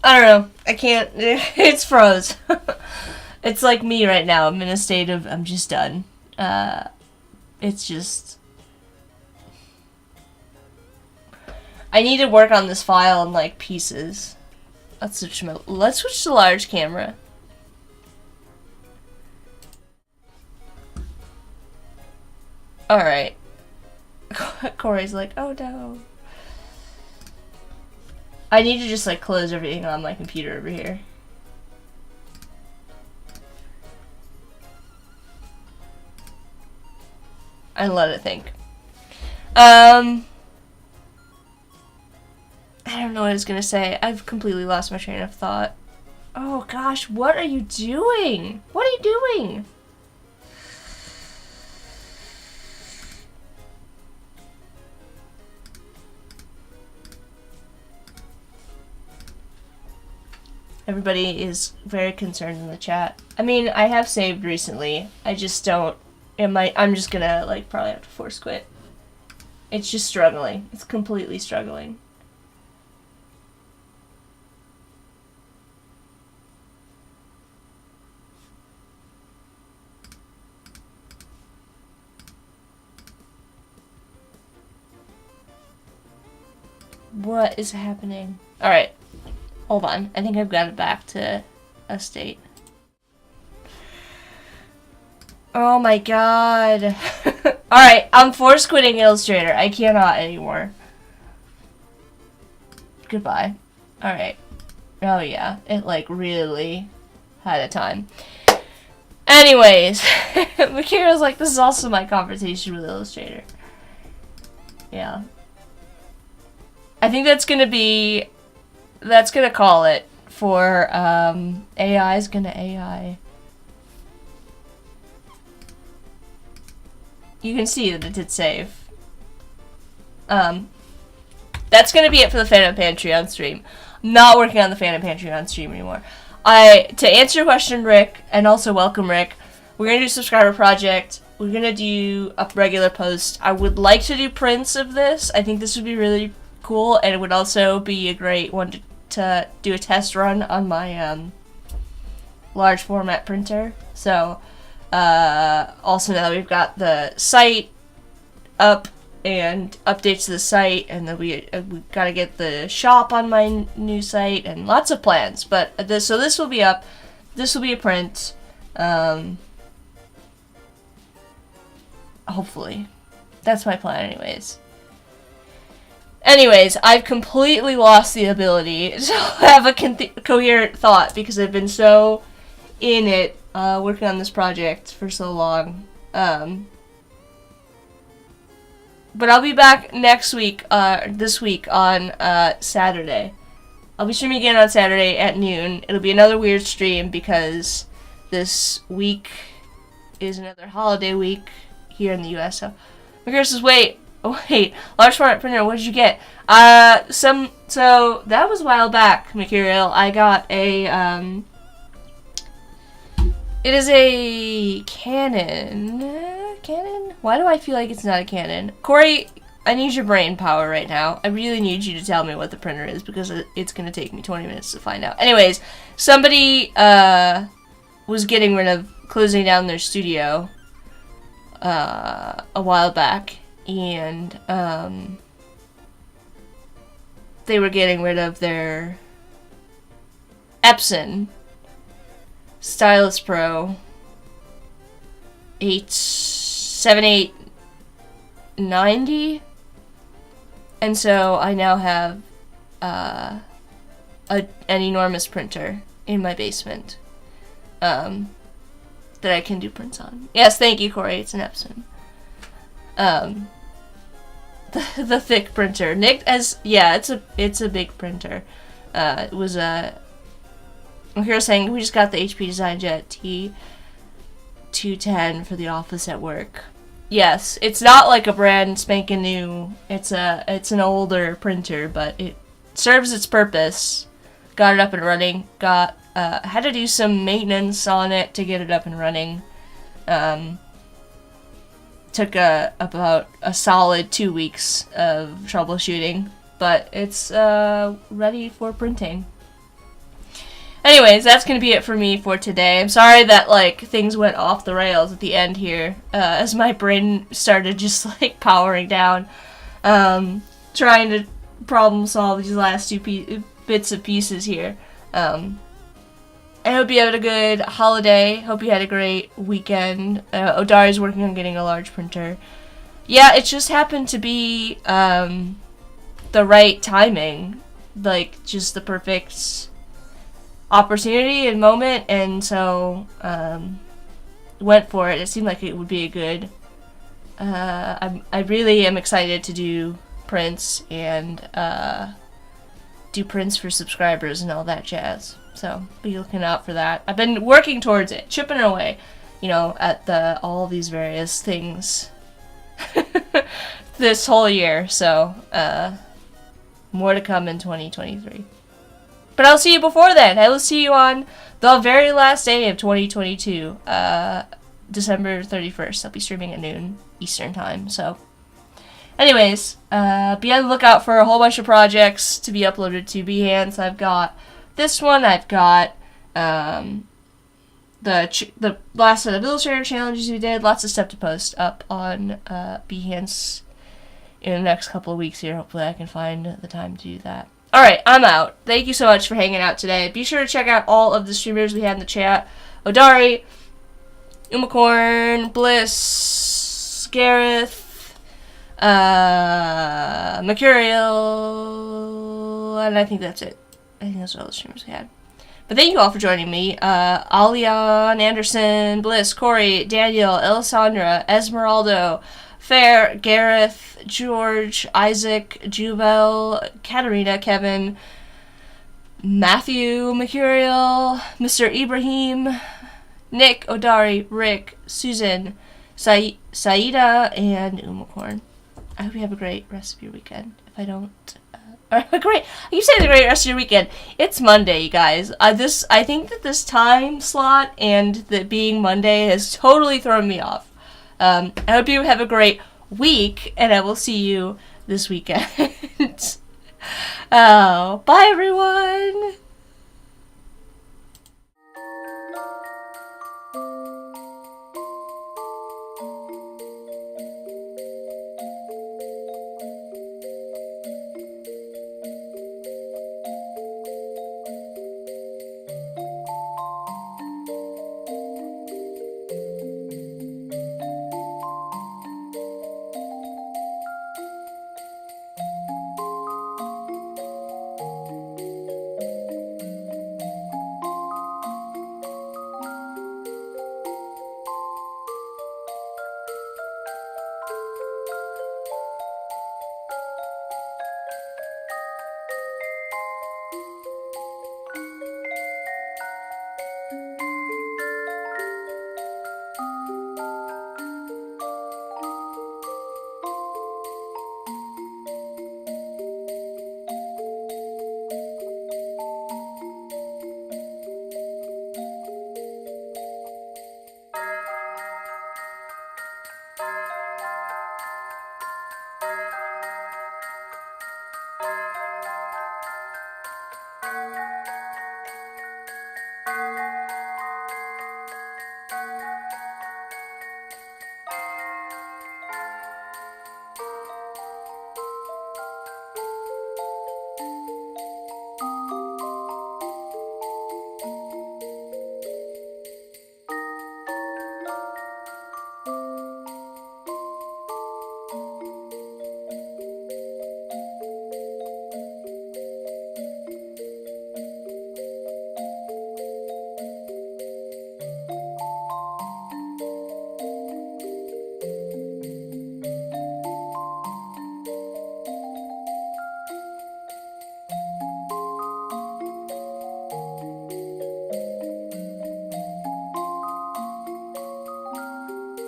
I don't know. I can't. It's froze. It's like me right now. I'm in a state of I'm just done. It's just. I need to work on this file in like pieces. Let's switch to large camera. All right. Corey's like, oh no. I need to just like close everything on my computer over here. And let it think. I don't know what I was gonna say. I've completely lost my train of thought. Oh gosh, what are you doing? What are you doing? Everybody is very concerned in the chat. I mean, I have saved recently. I just don't. I'm just gonna, like, probably have to force quit. It's just struggling. It's completely struggling. What is happening? Alright. Hold on. I think I've got it back to a state. Oh my god. Alright, I'm force quitting Illustrator. I cannot anymore. Goodbye. Alright. Oh yeah. It, like, really had a time. Anyways. Makira's like, this is also my conversation with Illustrator. Yeah. I think that's gonna be... That's gonna call it for, AI's gonna AI. You can see that it did save. That's gonna be it for the Phantom Pantry on stream. I'm not working on the Phantom Pantry on stream anymore. To answer your question, Rick, and also welcome, Rick, we're gonna do subscriber project. We're gonna do a regular post. I would like to do prints of this. I think this would be really cool, and it would also be a great one to do a test run on my large format printer. So also now that we've got the site up and updates to the site, and then we got to get the shop on my new site and lots of plans. But this will be up. This will be a print. Hopefully, that's my plan, anyways. Anyways, I've completely lost the ability to have a coherent thought because I've been so in it, working on this project for so long. But I'll be back next week, this week on Saturday. I'll be streaming again on Saturday at noon. It'll be another weird stream because this week is another holiday week here in the US. So, Makira says, wait, large format printer, what did you get? So that was a while back, Makira. I got a, it is a Canon? Why do I feel like it's not a Canon? Corey, I need your brain power right now. I really need you to tell me what the printer is because it's going to take me 20 minutes to find out. Anyways, somebody was getting rid of closing down their studio a while back, and they were getting rid of their Epson Stylus Pro 7890, and so I now have an enormous printer in my basement that I can do prints on. Yes, thank you, Corey. It's an Epson. The thick printer. Nick, it's a big printer. It was a. Here's saying we just got the HP DesignJet T210 for the office at work. Yes, it's not like a brand spanking new. It's an older printer, but it serves its purpose. Got it up and running. Had to do some maintenance on it to get it up and running. Took about a solid 2 weeks of troubleshooting, but it's ready for printing. Anyways, that's gonna be it for me for today. I'm sorry that, like, things went off the rails at the end here, as my brain started just, like, powering down, trying to problem solve these last two bits and pieces here. I hope you had a good holiday. Hope you had a great weekend. Odari's working on getting a large printer. Yeah, it just happened to be the right timing, like, just the perfect opportunity and moment, and so went for it. It seemed like it would be a good. I really am excited to do prints, and do prints for subscribers and all that jazz. So be looking out for that. I've been working towards it, chipping away, you know, at all these various things this whole year. So more to come in 2023. But I'll see you before then. I will see you on the very last day of 2022, December 31st. I'll be streaming at noon Eastern time. So anyways, be on the lookout for a whole bunch of projects to be uploaded to Behance. I've got this one. I've got the last set of Illustrator challenges we did. Lots of stuff to post up on Behance in the next couple of weeks here. Hopefully I can find the time to do that. Alright, I'm out. Thank you so much for hanging out today. Be sure to check out all of the streamers we had in the chat. Odari, Umacorn, Bliss, Gareth, Mercurial, and I think that's it. I think that's all the streamers we had. But thank you all for joining me. Alian, Anderson, Bliss, Corey, Daniel, Elisandra, Esmeraldo, Fair, Gareth, George, Isaac, Jubel, Katarina, Kevin, Matthew, Mercurial, Mr. Ibrahim, Nick, Odari, Rick, Susan, Saida, and Umacorn. I hope you have a great rest of your weekend. If I don't, I keep saying the great rest of your weekend. It's Monday, you guys. I think that this time slot and that being Monday has totally thrown me off. I hope you have a great week, and I will see you this weekend. Oh, bye everyone!